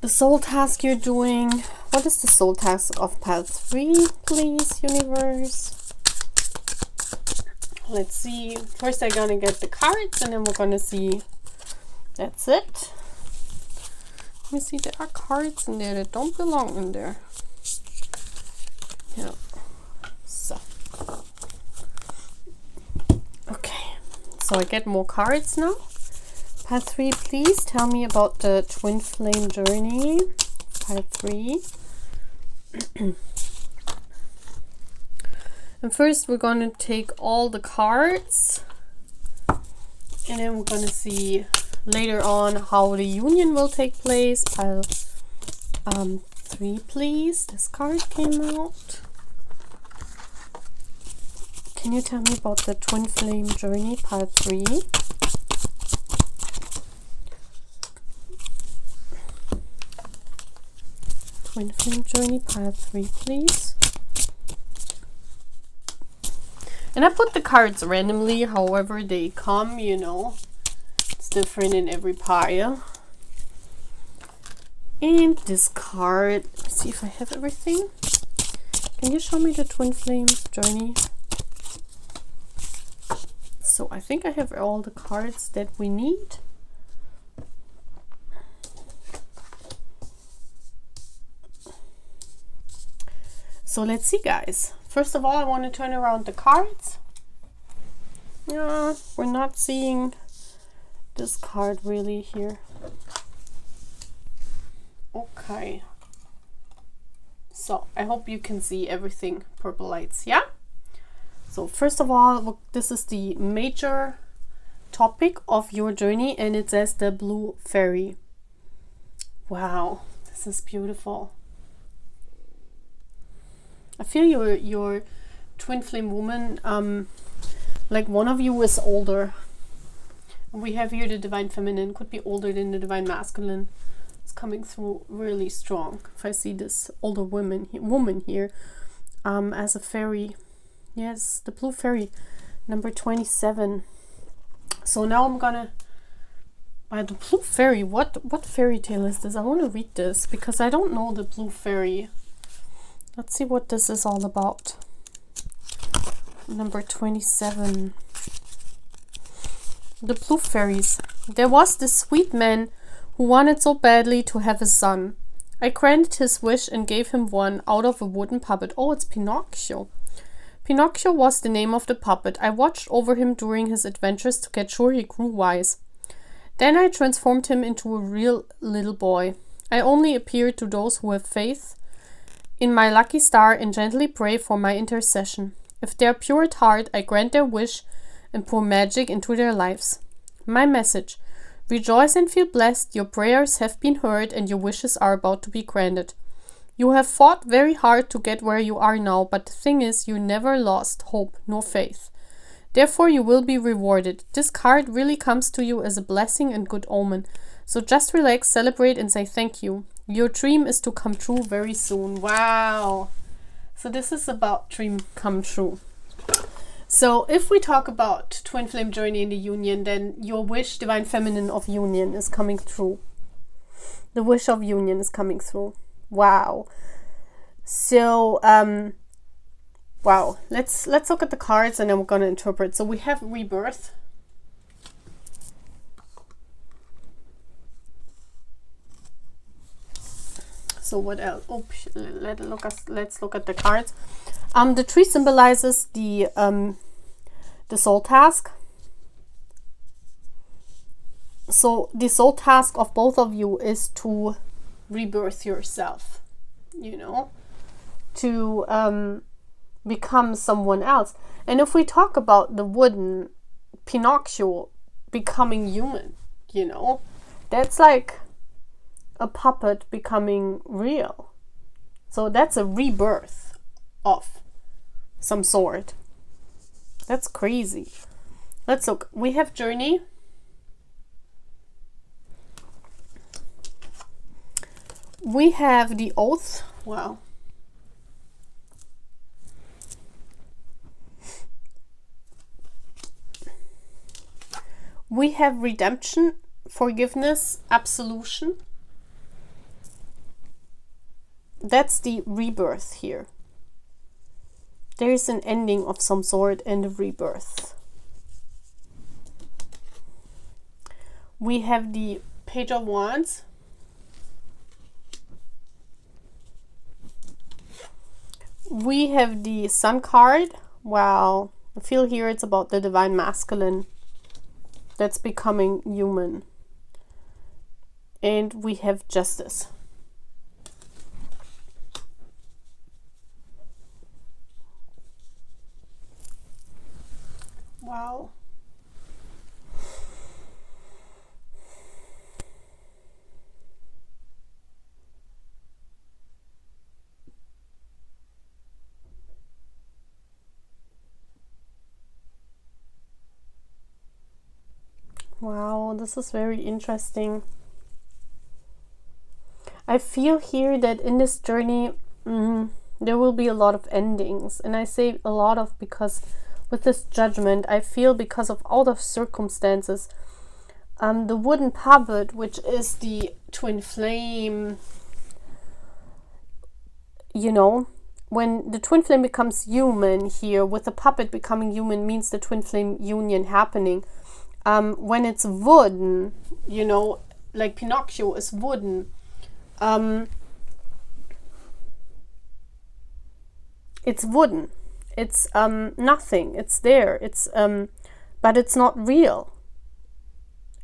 The soul task you're doing. What is the soul task of pile 3, please, universe? Let's see. First I'm gonna get the cards and then we're gonna see. That's it. Let me see, there are cards in there that don't belong in there. Yeah. So. Okay. So I get more cards now. Pile 3, please tell me about the twin flame journey. Pile 3. And first we're going to take all the cards. And then we're going to see later on how the union will take place. Pile 3, please. This card came out. Can you tell me about the twin flame journey, pile 3? Twin flame journey, pile 3, please. And I put the cards randomly, however they come, you know. It's different in every pile. And this card, let's see if I have everything. Can you show me the twin flame journey? So I think I have all the cards that we need. So let's see, guys. First of all, I want to turn around the cards. Yeah, we're not seeing this card really here. Okay. So I hope you can see everything. Purple lights, yeah? So first of all, this is the major topic of your journey, and it says the blue fairy. Wow, this is beautiful. I feel your twin flame woman, like one of you is older. We have here the divine feminine, could be older than the divine masculine. It's coming through really strong. If I see this older woman here, as a fairy. Yes, the blue fairy, number 27. So now I'm gonna, the blue fairy, what fairy tale is this? I want to read this because I don't know the blue fairy. Let's see what this is all about. Number 27. The blue fairies. There was this sweet man who wanted so badly to have a son. I granted his wish and gave him one out of a wooden puppet. Oh, it's Pinocchio. Pinocchio was the name of the puppet. I watched over him during his adventures to get sure he grew wise. Then I transformed him into a real little boy. I only appear to those who have faith in my lucky star and gently pray for my intercession. If they are pure at heart, I grant their wish and pour magic into their lives. My message: rejoice and feel blessed. Your prayers have been heard and your wishes are about to be granted. You have fought very hard to get where you are now, but the thing is, you never lost hope nor faith. Therefore, you will be rewarded. This card really comes to you as a blessing and good omen. So just relax, celebrate, and say thank you. Your dream is to come true very soon. Wow. So this is about dream come true. So if we talk about twin flame journey in the union, then your wish, divine feminine of union, is coming through. The wish of union is coming through. Wow. So, wow. Let's look at the cards and then we're going to interpret. So we have rebirth. So what else? Oh, let's look at the cards. The tree symbolizes the soul task. So the soul task of both of you is to rebirth yourself, you know, to become someone else. And if we talk about the wooden Pinocchio becoming human, you know, that's like a puppet becoming real. So that's a rebirth of some sort. That's crazy. Let's look. We have journey. We have the oath. Wow. We have redemption, forgiveness, absolution. That's the rebirth here. There is an ending of some sort and a rebirth. We have the Page of Wands. We have the Sun card. Wow. I feel here it's about the divine masculine that's becoming human. And we have Justice. Wow. Wow, this is very interesting. I feel here that in this journey there will be a lot of endings. And I say a lot of because with this judgment, I feel because of all the circumstances, the wooden puppet, which is the twin flame, you know, when the twin flame becomes human here, with the puppet becoming human means the twin flame union happening. When it's wooden, you know, like Pinocchio is wooden, it's wooden. It's nothing. It's there. It's but it's not real.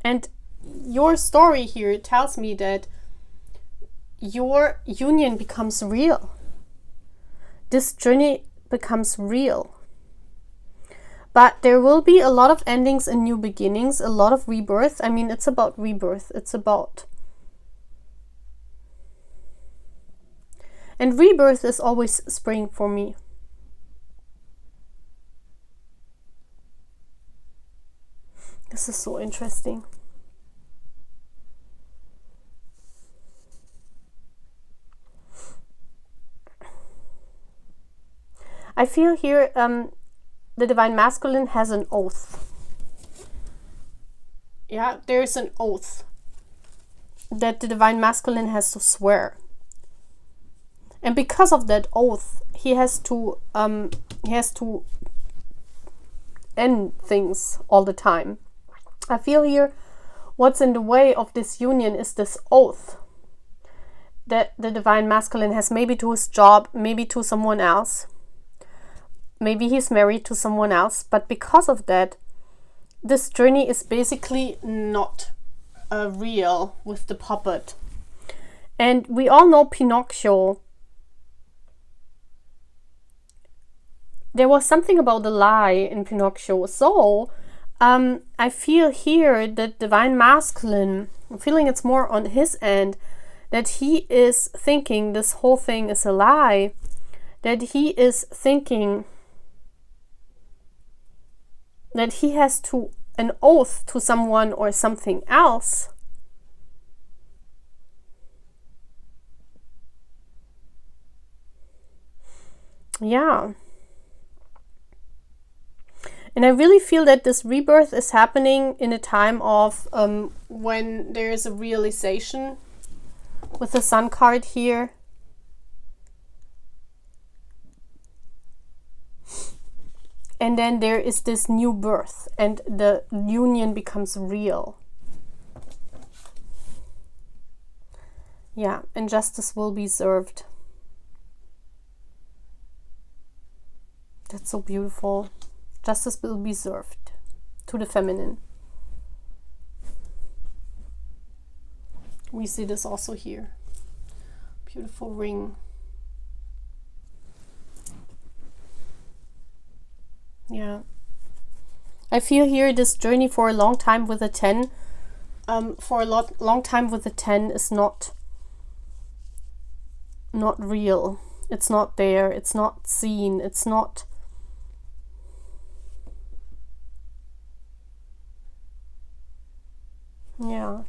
And your story here tells me that your union becomes real. This journey becomes real. But there will be a lot of endings and new beginnings, a lot of rebirth. I mean, it's about rebirth. It's about... And rebirth is always spring for me. This is so interesting. I feel here the divine masculine has an oath. Yeah, there's an oath that the divine masculine has to swear. And because of that oath, he has to end things all the time. I feel here what's in the way of this union is this oath that the divine masculine has, maybe to his job, maybe to someone else. Maybe he's married to someone else, but because of that, this journey is basically not real with the puppet. And we all know Pinocchio. There was something about the lie in Pinocchio. So I feel here that divine masculine, I'm feeling it's more on his end, that he is thinking this whole thing is a lie, that he is thinking that he has to an oath to someone or something else. Yeah. And I really feel that this rebirth is happening in a time of when there is a realization with the Sun card here. And then there is this new birth and the union becomes real. Yeah, and justice will be served. That's so beautiful. Justice will be served to the feminine. We see this also here. Beautiful ring. Yeah. I feel here this journey for a long time with a 10, for a long time with a 10 is not real. It's not there. It's not seen. It's not. Yeah.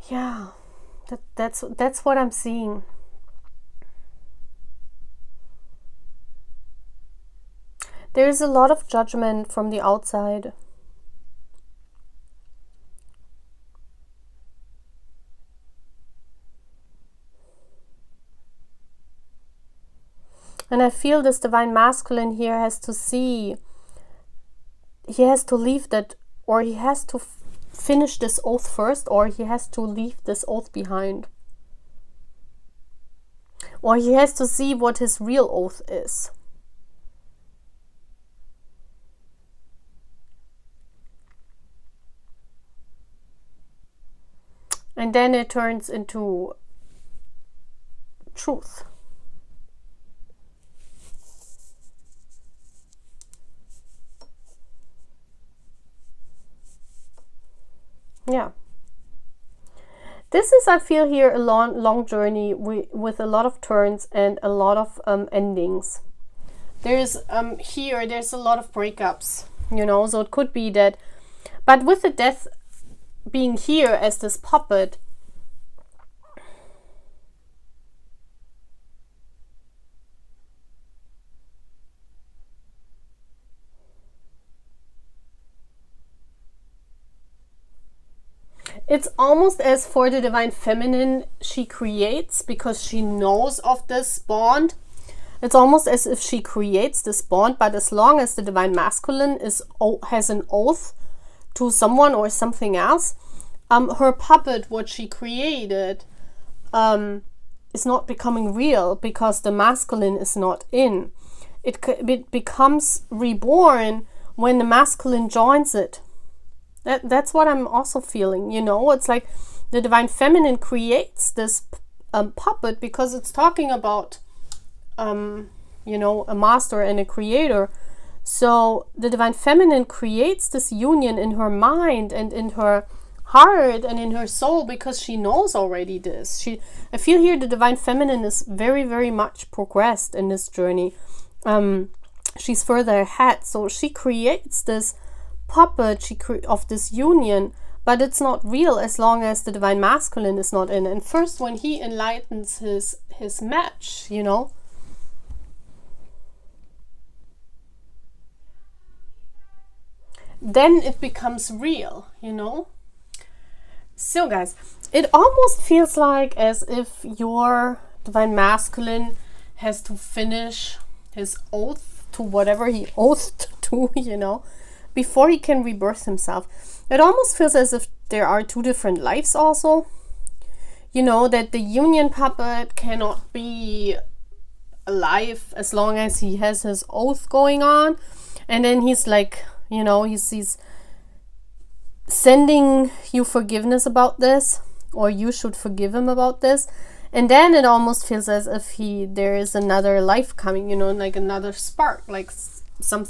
Yeah. That's what I'm seeing. There's a lot of judgment from the outside. And I feel this divine masculine here has to see, he has to leave that, or he has to finish this oath first, or he has to leave this oath behind. Or he has to see what his real oath is. And then it turns into truth. Yeah. This is, I feel here, a long journey with a lot of turns and a lot of endings. There's there's a lot of breakups, you know, so it could be that, but with the death being here as this puppet, it's almost as for the divine feminine she creates, because she knows of this bond. It's almost as if she creates this bond, but as long as the divine masculine has an oath to someone or something else, her puppet, what she created, is not becoming real, because the masculine is not in. It becomes reborn when the masculine joins it. That's what I'm also feeling, you know. It's like the divine feminine creates this puppet, because it's talking about you know, a master and a creator. So the divine feminine creates this union in her mind and in her heart and in her soul, because she knows already this. I feel here the divine feminine is very, very much progressed in this journey. She's further ahead, so she creates this puppet of this union, but it's not real as long as the divine masculine is not in. And first, when he enlightens his match, you know, then it becomes real, you know. So guys, it almost feels like as if your divine masculine has to finish his oath to whatever he oathed to, you know, before he can rebirth himself. It almost feels as if there are two different lives also, you know, that the union puppet cannot be alive as long as he has his oath going on, and then he's like, you know, he's sending you forgiveness about this, or you should forgive him about this, and then it almost feels as if there is another life coming, you know, like another spark, like some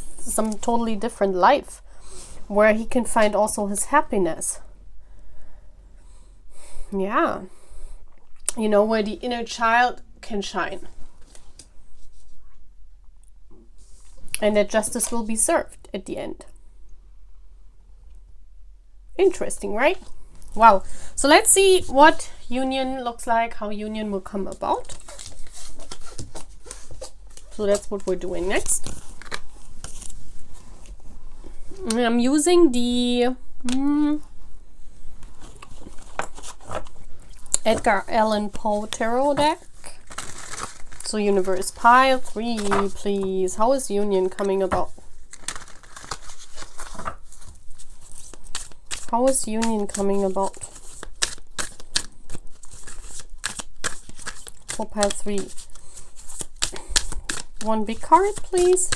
totally different life where he can find also his happiness. Yeah, you know, where the inner child can shine, and that justice will be served at the end. Interesting, right? Wow. So let's see what union looks like, how union will come about. So that's what we're doing next. I'm using the Edgar Allan Poe tarot deck. So universe, pile 3, please. How is union coming about? How is union coming about? For pile 3. One big card, please.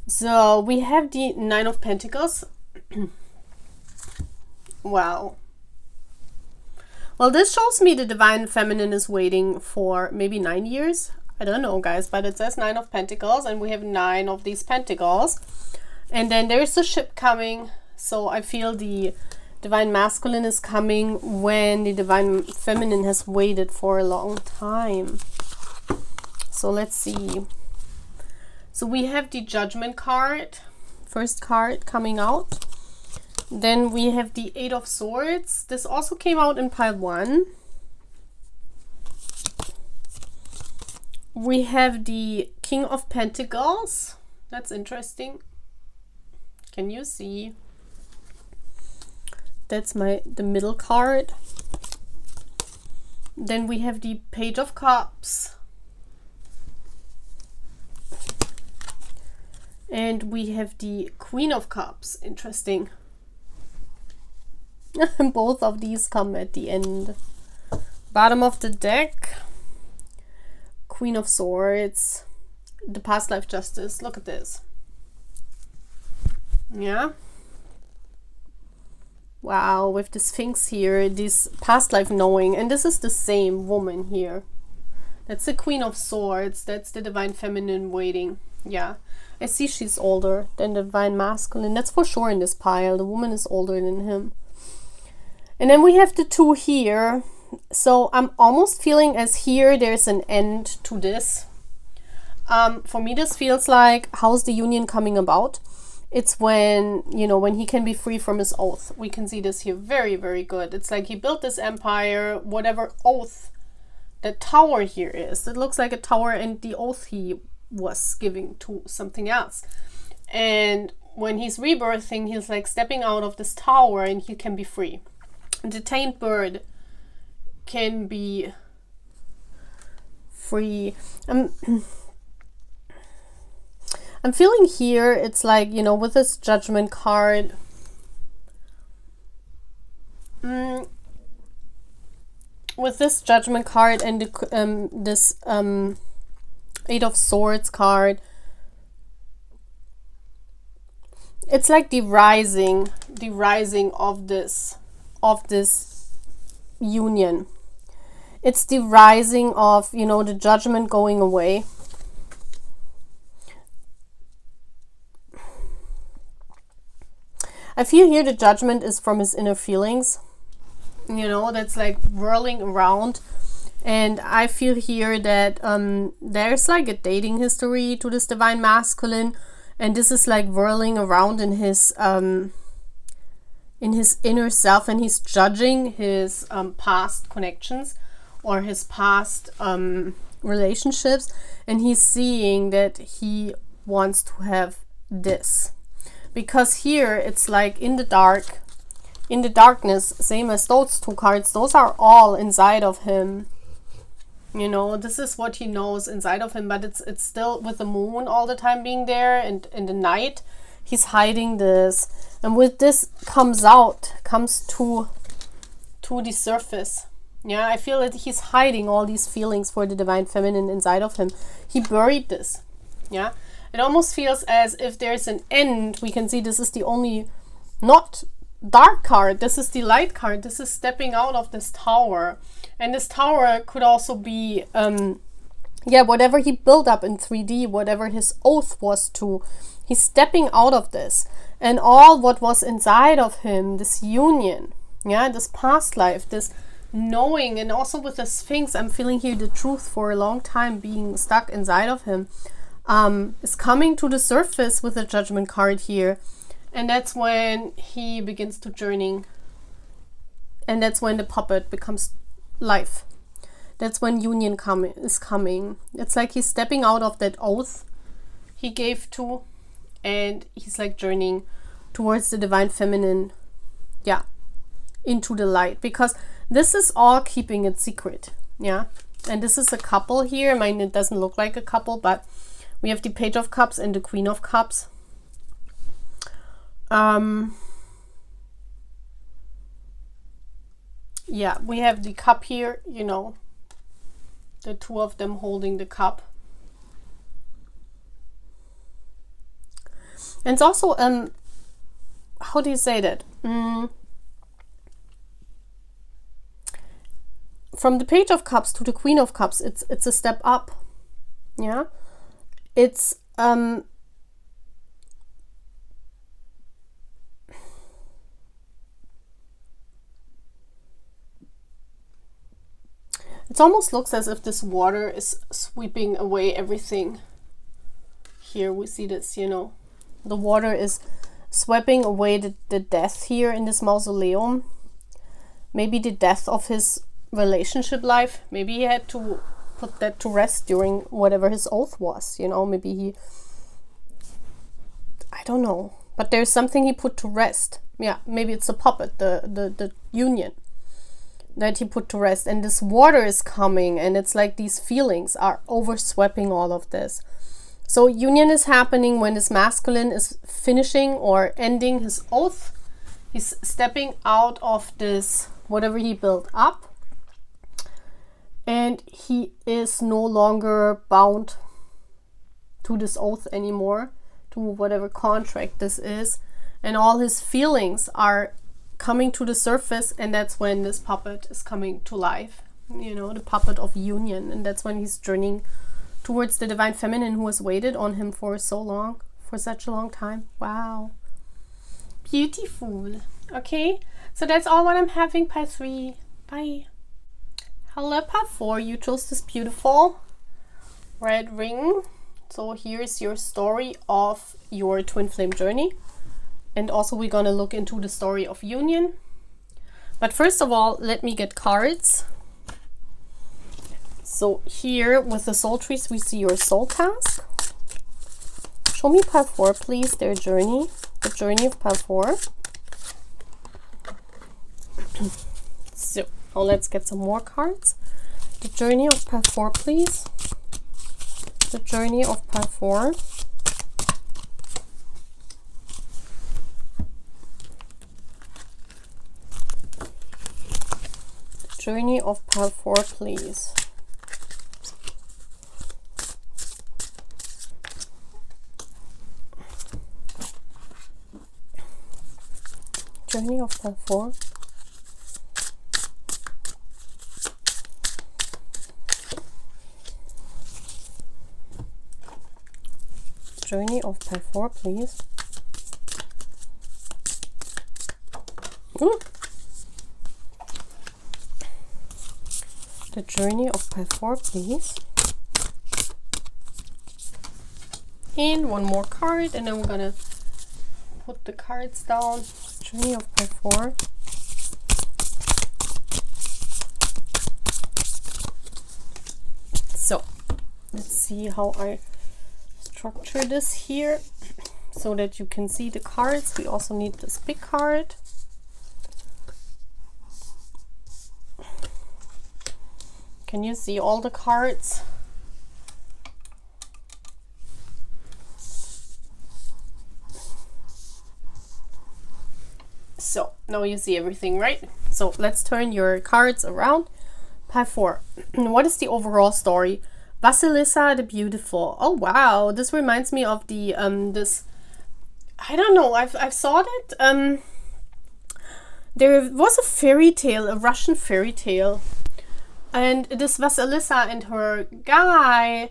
So we have the Nine of Pentacles. Wow. Well, this shows me the Divine Feminine is waiting for maybe 9 years. I don't know, guys, but it says Nine of Pentacles, and we have 9 of these Pentacles. And then there's a ship coming. So I feel the Divine Masculine is coming when the Divine Feminine has waited for a long time. So let's see. So we have the Judgment card, first card coming out. Then we have the Eight of Swords. This also came out in pile 1. We have the King of Pentacles. That's interesting. Can you see? That's the middle card. Then we have the Page of Cups. And we have the Queen of Cups. Interesting. Both of these come at the end. Bottom of the deck. Queen of Swords. The past life justice. Look at this. Yeah. Wow, with the Sphinx here, this past life knowing. And this is the same woman here. That's the Queen of Swords. That's the Divine Feminine waiting. Yeah. I see she's older than the Divine Masculine. That's for sure in this pile. The woman is older than him. And then we have the 2 here. So I'm almost feeling as here there's an end to this. For me, this feels like, how's the union coming about? It's when, you know, when he can be free from his oath. We can see this here very, very good. It's like he built this empire, whatever oath the tower here is. It looks like a tower, and the oath he was giving to something else. And when he's rebirthing, he's like stepping out of this tower and he can be free. A detained bird can be free. I'm feeling here, it's like, you know, with this Judgment card, with this Judgment card and the, this Eight of Swords card, it's like the rising of this union. It's the rising of, you know, the Judgment going away. I feel here the Judgment is from his inner feelings, you know, that's like whirling around. And I feel here that there's like a dating history to this Divine Masculine, and this is like whirling around in his inner self, and he's judging his past connections or his past relationships, and he's seeing that he wants to have this. Because here it's like in the darkness, same as those 2 cards, those are all inside of him. You know, this is what he knows inside of him, but it's still with the moon all the time being there, and in the night he's hiding this. And with this comes to the surface. Yeah, I feel that he's hiding all these feelings for the Divine Feminine inside of him. He buried this. Yeah. It almost feels as if there's an end. We can see this is the only not dark card. This is the light card. This is stepping out of this tower. And this tower could also be, yeah, whatever he built up in 3D, whatever his oath was to, he's stepping out of this. And all what was inside of him, this union, yeah, this past life, this knowing, and also with the Sphinx, I'm feeling here the truth for a long time being stuck inside of him. Is coming to the surface with the Judgment card here, and that's when he begins to journey, and that's when the puppet becomes life. That's when union is coming. It's like he's stepping out of that oath he gave to, and he's like journeying towards the Divine Feminine. Yeah, into the light, because this is all keeping it secret. Yeah. And this is a couple here. I mean, it doesn't look like a couple, but we have the Page of Cups and the Queen of Cups. Yeah, we have the cup here, you know, the two of them holding the cup. And it's also, how do you say that? From the Page of Cups to the Queen of Cups, it's a step up. Yeah. It's it almost looks as if this water is sweeping away everything. Here we see this, you know, the water is sweeping away the death here in this mausoleum. Maybe the death of his relationship life. Maybe he had to put that to rest during whatever his oath was, you know. Maybe I don't know, but there's something he put to rest. Yeah, maybe it's a puppet, the union that he put to rest. And this water is coming, and it's like these feelings are oversweeping all of this. So union is happening when this masculine is finishing or ending his oath. He's stepping out of this, whatever he built up, and he is no longer bound to this oath anymore, to whatever contract this is, and all his feelings are coming to the surface, and that's when this puppet is coming to life, you know, the puppet of union. And that's when he's journeying towards the divine feminine who has waited on him for so long, for such a long time. Wow, beautiful. Okay, so that's all what I'm having. Pile 3. Bye. Hello, pile 4. You chose this beautiful red ring. So here's your story of your twin flame journey. And also we're gonna look into the story of union. But first of all, let me get cards. So here with the soul trees, we see your soul task. Show me pile 4, please, their journey. The journey of pile 4. So now let's get some more cards. The journey of pile 4, please. The journey of pile 4. Journey of pile 4, please. Journey of pile 4. Journey of pile 4, please. Ooh. The journey of pile 4, please. And one more card, and then we're gonna put the cards down. Journey of pile 4. So let's see how I structure this here so that you can see the cards. We also need this big card. Can you see all the cards? So now you see everything, right? So let's turn your cards around. Pile 4. What is the overall story? Vasilisa the Beautiful. Oh wow, this reminds me of the this, I don't know, I've saw that there was a fairy tale, a Russian fairy tale, and this Vasilisa and her guy,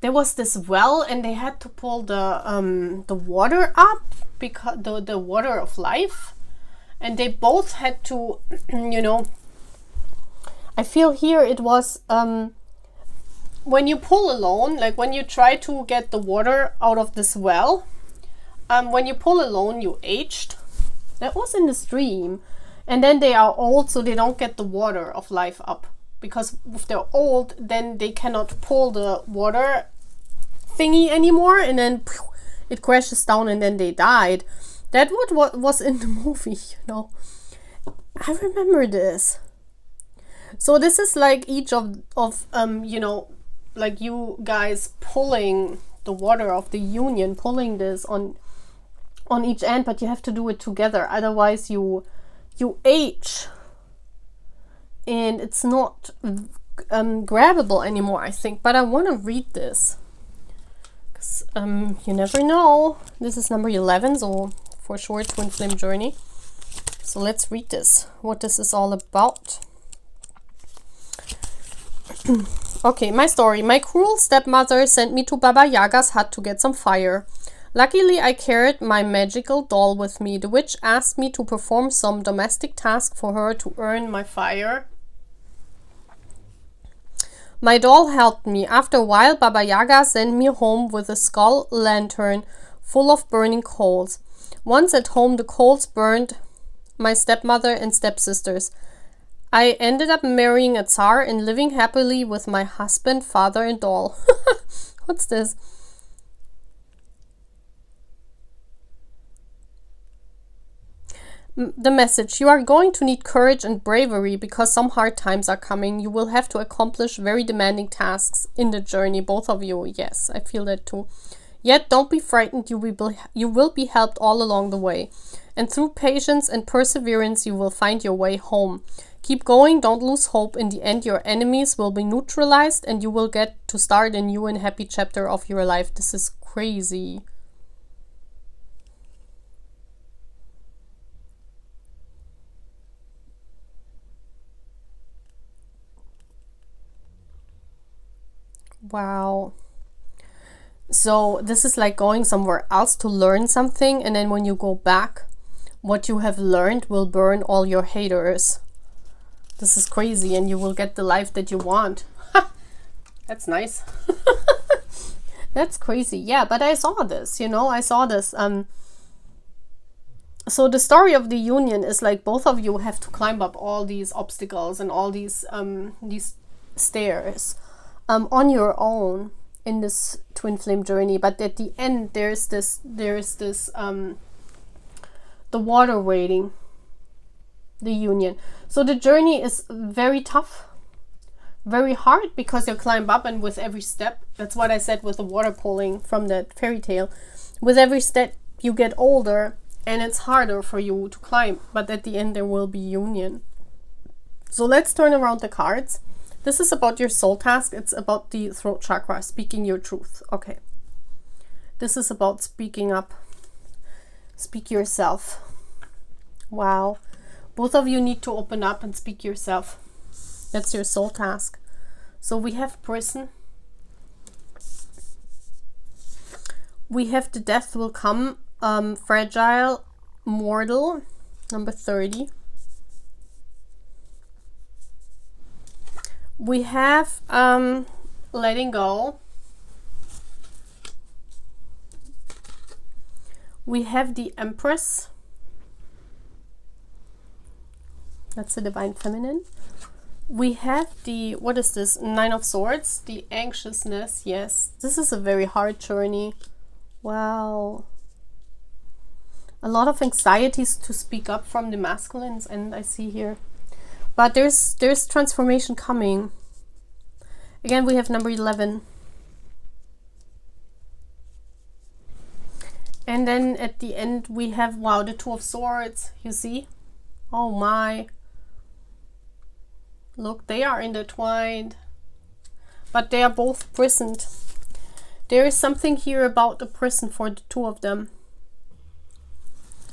there was this well, and they had to pull the water up, because the water of life, and they both had to, you know, I feel here it was when you pull alone, like when you try to get the water out of this well, when you pull alone, you aged. That was in this dream. And then they are old, so they don't get the water of life up, because if they're old, then they cannot pull the water thingy anymore, and then it crashes down, and then they died. That what was in the movie, you know. I remember this. So this is like each of you know, like you guys pulling the water of the union, pulling this on each end, but you have to do it together, otherwise you age and it's not grabbable anymore, I think. But I want to read this because you never know. This is number 11, so for sure twin flame journey. So let's read this, what this is all about. Okay, my story. My cruel stepmother sent me to Baba Yaga's hut to get some fire. Luckily, I carried my magical doll with me. The witch asked me to perform some domestic task for her to earn my fire. My doll helped me. After a while, Baba Yaga sent me home with a skull lantern full of burning coals. Once at home, the coals burned my stepmother and stepsisters. I ended up marrying a Tsar and living happily with my husband, father, and doll. What's this? The message: you are going to need courage and bravery because some hard times are coming. You will have to accomplish very demanding tasks in the journey, both of you. Yes, I feel that too. Yet don't be frightened, you will be helped all along the way. And through patience and perseverance, you will find your way home. Keep going, don't lose hope. In the end, your enemies will be neutralized and you will get to start a new and happy chapter of your life. This is crazy. Wow. So this is like going somewhere else to learn something, and then when you go back, what you have learned will burn all your haters. This is crazy, and you will get the life that you want. That's nice. That's crazy. Yeah, but I saw this, you know, I saw this. So the story of the union is like both of you have to climb up all these obstacles and all these stairs on your own in this twin flame journey. But at the end, there's this the water waiting, the union. So the journey is very tough, very hard, because you climb up, and with every step, that's what I said with the water pulling from that fairy tale, with every step you get older and it's harder for you to climb, but at the end there will be union. So let's turn around the cards. This is about your soul task. It's about the throat chakra, speaking your truth. Okay. This is about speaking up. Speak yourself. Wow. Both of you need to open up and speak yourself. That's your soul task. So we have prison. We have the death will come, fragile, mortal, number 30. We have letting go. We have the Empress. That's the Divine Feminine. We have the, what is this? 9 of Swords, the anxiousness. Yes, this is a very hard journey. Wow. A lot of anxieties to speak up from the masculines, and I see here. But there's transformation coming. Again, we have number 11. And then at the end we have, wow, the 2 of Swords, you see? Oh my. Look, they are intertwined. But they are both prisoned. There is something here about the prison for the 2 of them,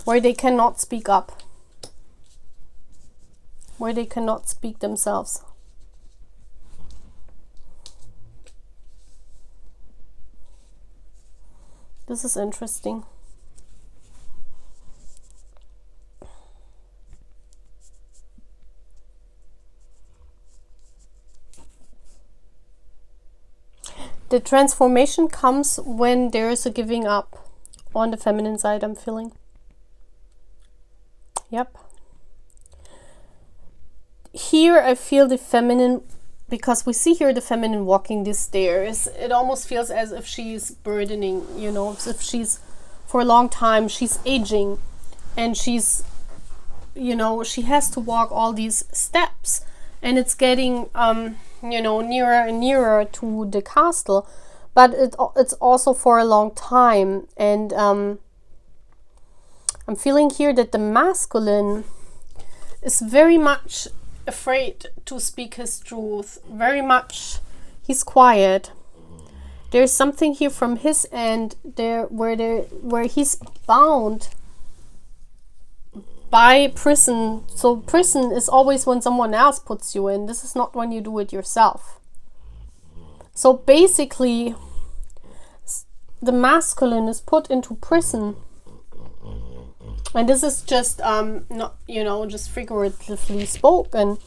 where they cannot speak up. Where they cannot speak themselves. This is interesting. The transformation comes when there is a giving up on the feminine side, I'm feeling. Yep. Here I feel the feminine, because we see here the feminine walking these stairs. It almost feels as if she's burdening, you know, as if she's, for a long time, she's aging and she's you know, she has to walk all these steps, and it's getting you know, nearer and nearer to the castle, but it's also for a long time. And I'm feeling here that the masculine is very much afraid to speak his truth, very much he's quiet. There's something here from his end where he's bound by prison. So prison is always when someone else puts you in. This is not when you do it yourself. So basically, the masculine is put into prison. And this is just not, you know, just figuratively spoken.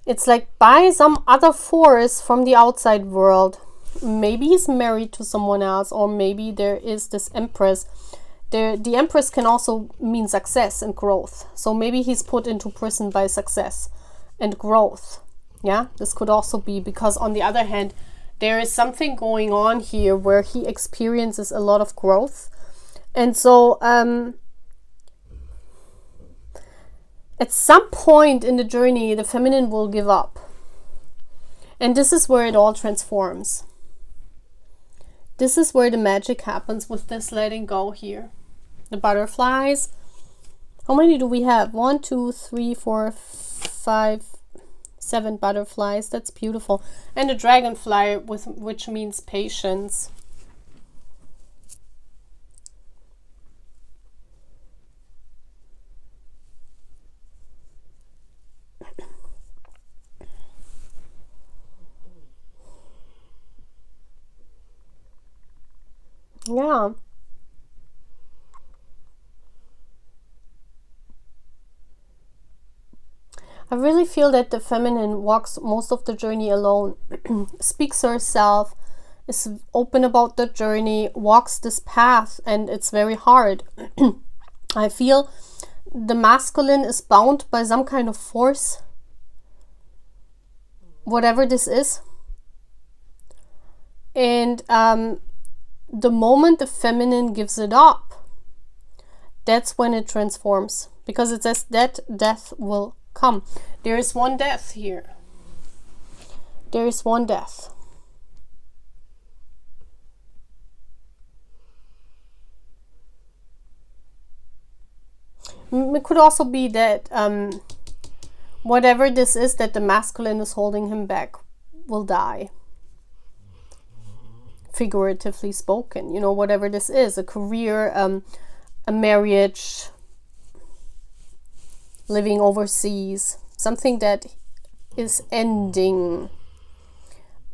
It's like by some other force from the outside world. Maybe he's married to someone else, or maybe there is this empress. The empress can also mean success and growth. So maybe he's put into prison by success and growth. Yeah, this could also be because, on the other hand, there is something going on here where he experiences a lot of growth. And so at some point in the journey, the feminine will give up. And this is where it all transforms. This is where the magic happens with this letting go here. The butterflies. How many do we have? 1, 2, 3, 4, 5, 7 butterflies. That's beautiful. And a dragonfly, which means patience. Yeah. I really feel that the feminine walks most of the journey alone, speaks herself, is open about the journey, walks this path, and it's very hard. I feel the masculine is bound by some kind of force, whatever this is. And the moment the feminine gives it up, that's when it transforms, because it says that death will come. There is one death here. There is one death. It could also be that whatever this is that the masculine is holding him back will die. Figuratively spoken, you know, whatever this is, a career, a marriage, living overseas, something that is ending.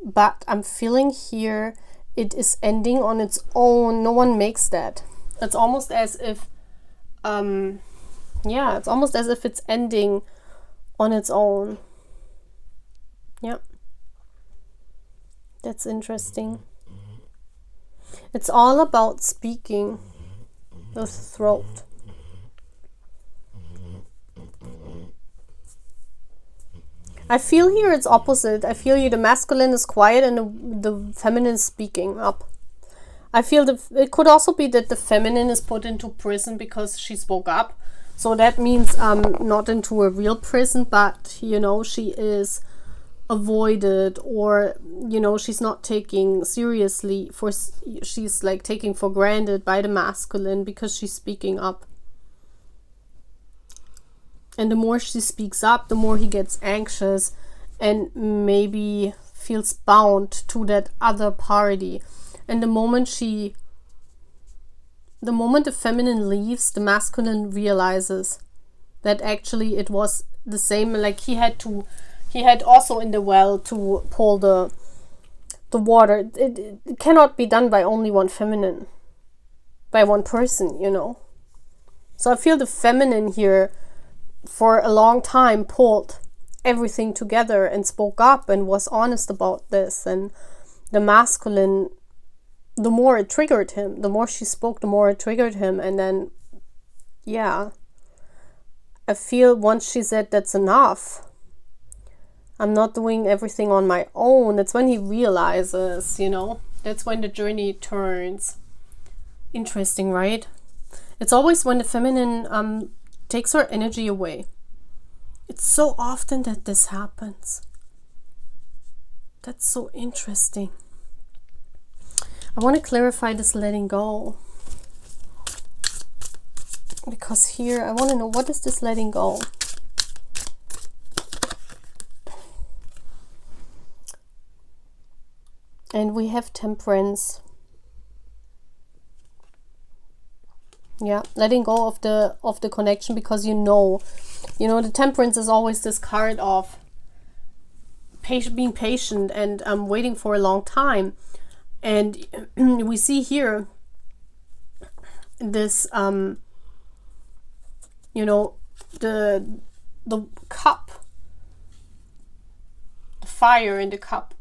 But I'm feeling here it is ending on its own. No one makes that. It's almost as if yeah, it's almost as if it's ending on its own. Yeah, that's interesting. It's all about speaking, the throat. I feel here it's opposite. I feel here the masculine is quiet and the feminine is speaking up. I feel it could also be that the feminine is put into prison because she spoke up. So that means not into a real prison, but, you know, she is avoided, or, you know, she's not taking seriously, she's like taking for granted by the masculine because she's speaking up. And the more she speaks up, the more he gets anxious and maybe feels bound to that other party. And the moment the feminine leaves, the masculine realizes that actually it was the same. Like he had also in the well to pull the water. It cannot be done by only one feminine, by one person, you know. So I feel the feminine here for a long time pulled everything together and spoke up and was honest about this. And the masculine, the more it triggered him, the more she spoke, the more it triggered him. And then, yeah, I feel once she said that's enough, I'm not doing everything on my own, that's when he realizes, you know, that's when the journey turns. Interesting, right? It's always when the feminine takes her energy away. It's so often that this happens. That's so interesting. I want to clarify this letting go. Because here I want to know, what is this letting go? And we have Temperance. Yeah, letting go of the connection, because you know, the Temperance is always this card of being patient and waiting for a long time. And we see here this the cup, the fire in the cup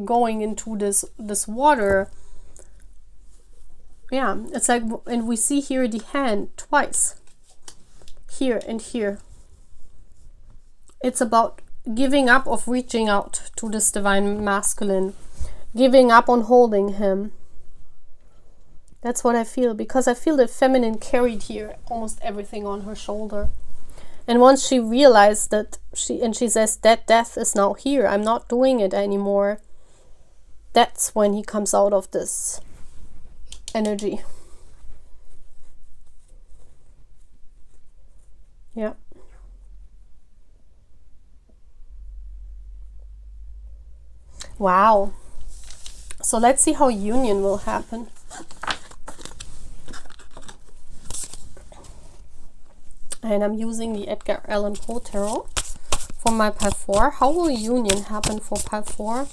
going into this water. Yeah, it's like, and we see here the hand twice, here and here. It's about giving up of reaching out to this divine masculine, giving up on holding him. That's what I feel, because I feel the feminine carried here almost everything on her shoulder. And once she realized that, she says that death is now here, I'm not doing it anymore. That's when he comes out of this energy. Yeah. Wow. So let's see how union will happen. And I'm using the Edgar Allan Poe Tarot for my pile 4. How will union happen for pile 4?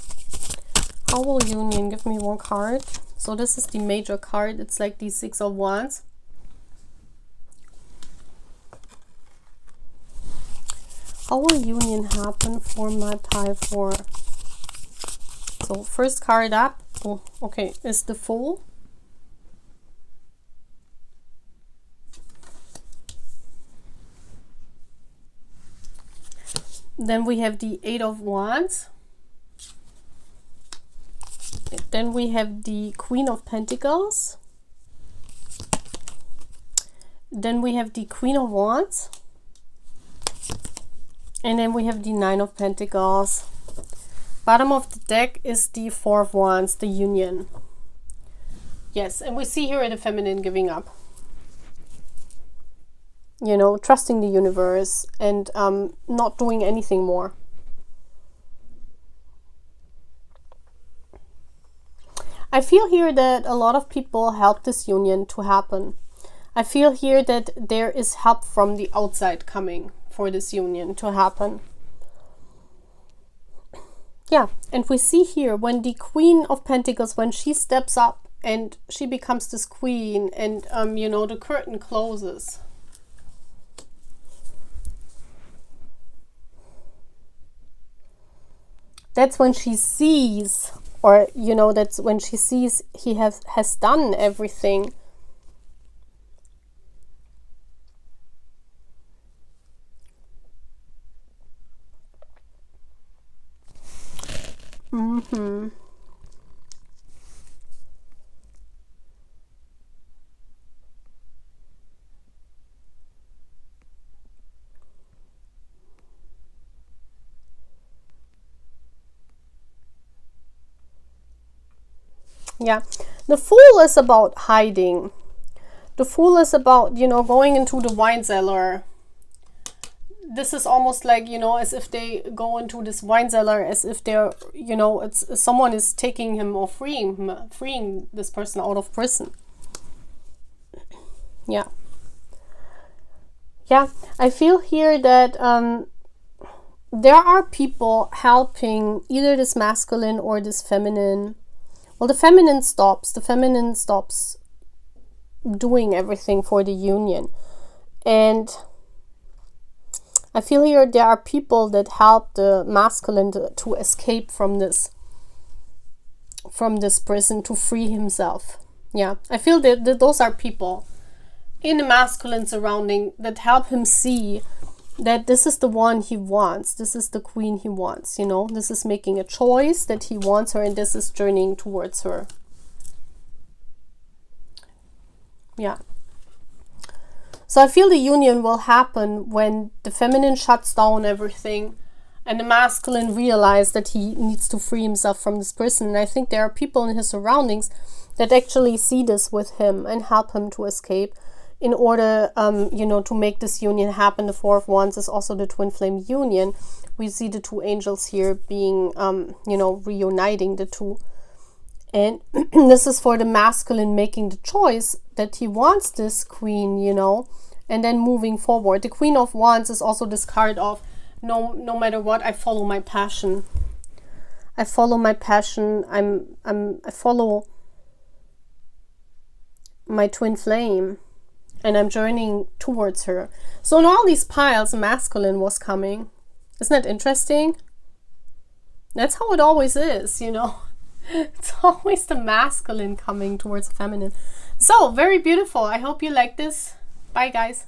How will union? Give me one card. So this is the major card. It's like the 6 of Wands. How will union happen for my pile 4? So first card up, oh, okay, is the Fool. Then we have the 8 of Wands. Then we have the Queen of Pentacles. Then we have the Queen of Wands. And then we have the 9 of Pentacles. Bottom of the deck is the 4 of Wands, the union. Yes, and we see here the feminine giving up. Trusting the universe and not doing anything more. I feel here that a lot of people help this union to happen. I feel here that there is help from the outside coming for this union to happen. Yeah, and we see here when the Queen of Pentacles, when she steps up and she becomes this queen, and the curtain closes. That's when she sees, or that's when she sees he has done everything. Yeah, the Fool is about hiding. The Fool is about, going into the wine cellar. This is almost like, as if they go into this wine cellar, as if they're, it's someone is taking him or freeing this person out of prison. Yeah. Yeah, I feel here that there are people helping either this masculine or this feminine. Well, the feminine stops. The feminine stops doing everything for the union. And I feel here there are people that help the masculine to escape from this prison, to free himself. Yeah, I feel that those are people in the masculine surrounding that help him see that this is the one he wants. This is the queen he wants, This is making a choice that he wants her, and this is journeying towards her. Yeah. So I feel the union will happen when the feminine shuts down everything and the masculine realizes that he needs to free himself from this person. And I think there are people in his surroundings that actually see this with him and help him to escape in order, you know, to make this union happen. The Four of Wands is also the twin flame union. We see the two angels here being, you know, reuniting the two. And this is for the masculine making the choice that he wants this queen, you know, and then moving forward. The Queen of Wands is also this card of no matter what, I follow my passion. I follow my passion. I follow my twin flame, and I'm journeying towards her. So in all these piles, masculine was coming. Isn't that interesting? That's how it always is, you know. It's always the masculine coming towards the feminine. So, very beautiful. I hope you like this. Bye, guys.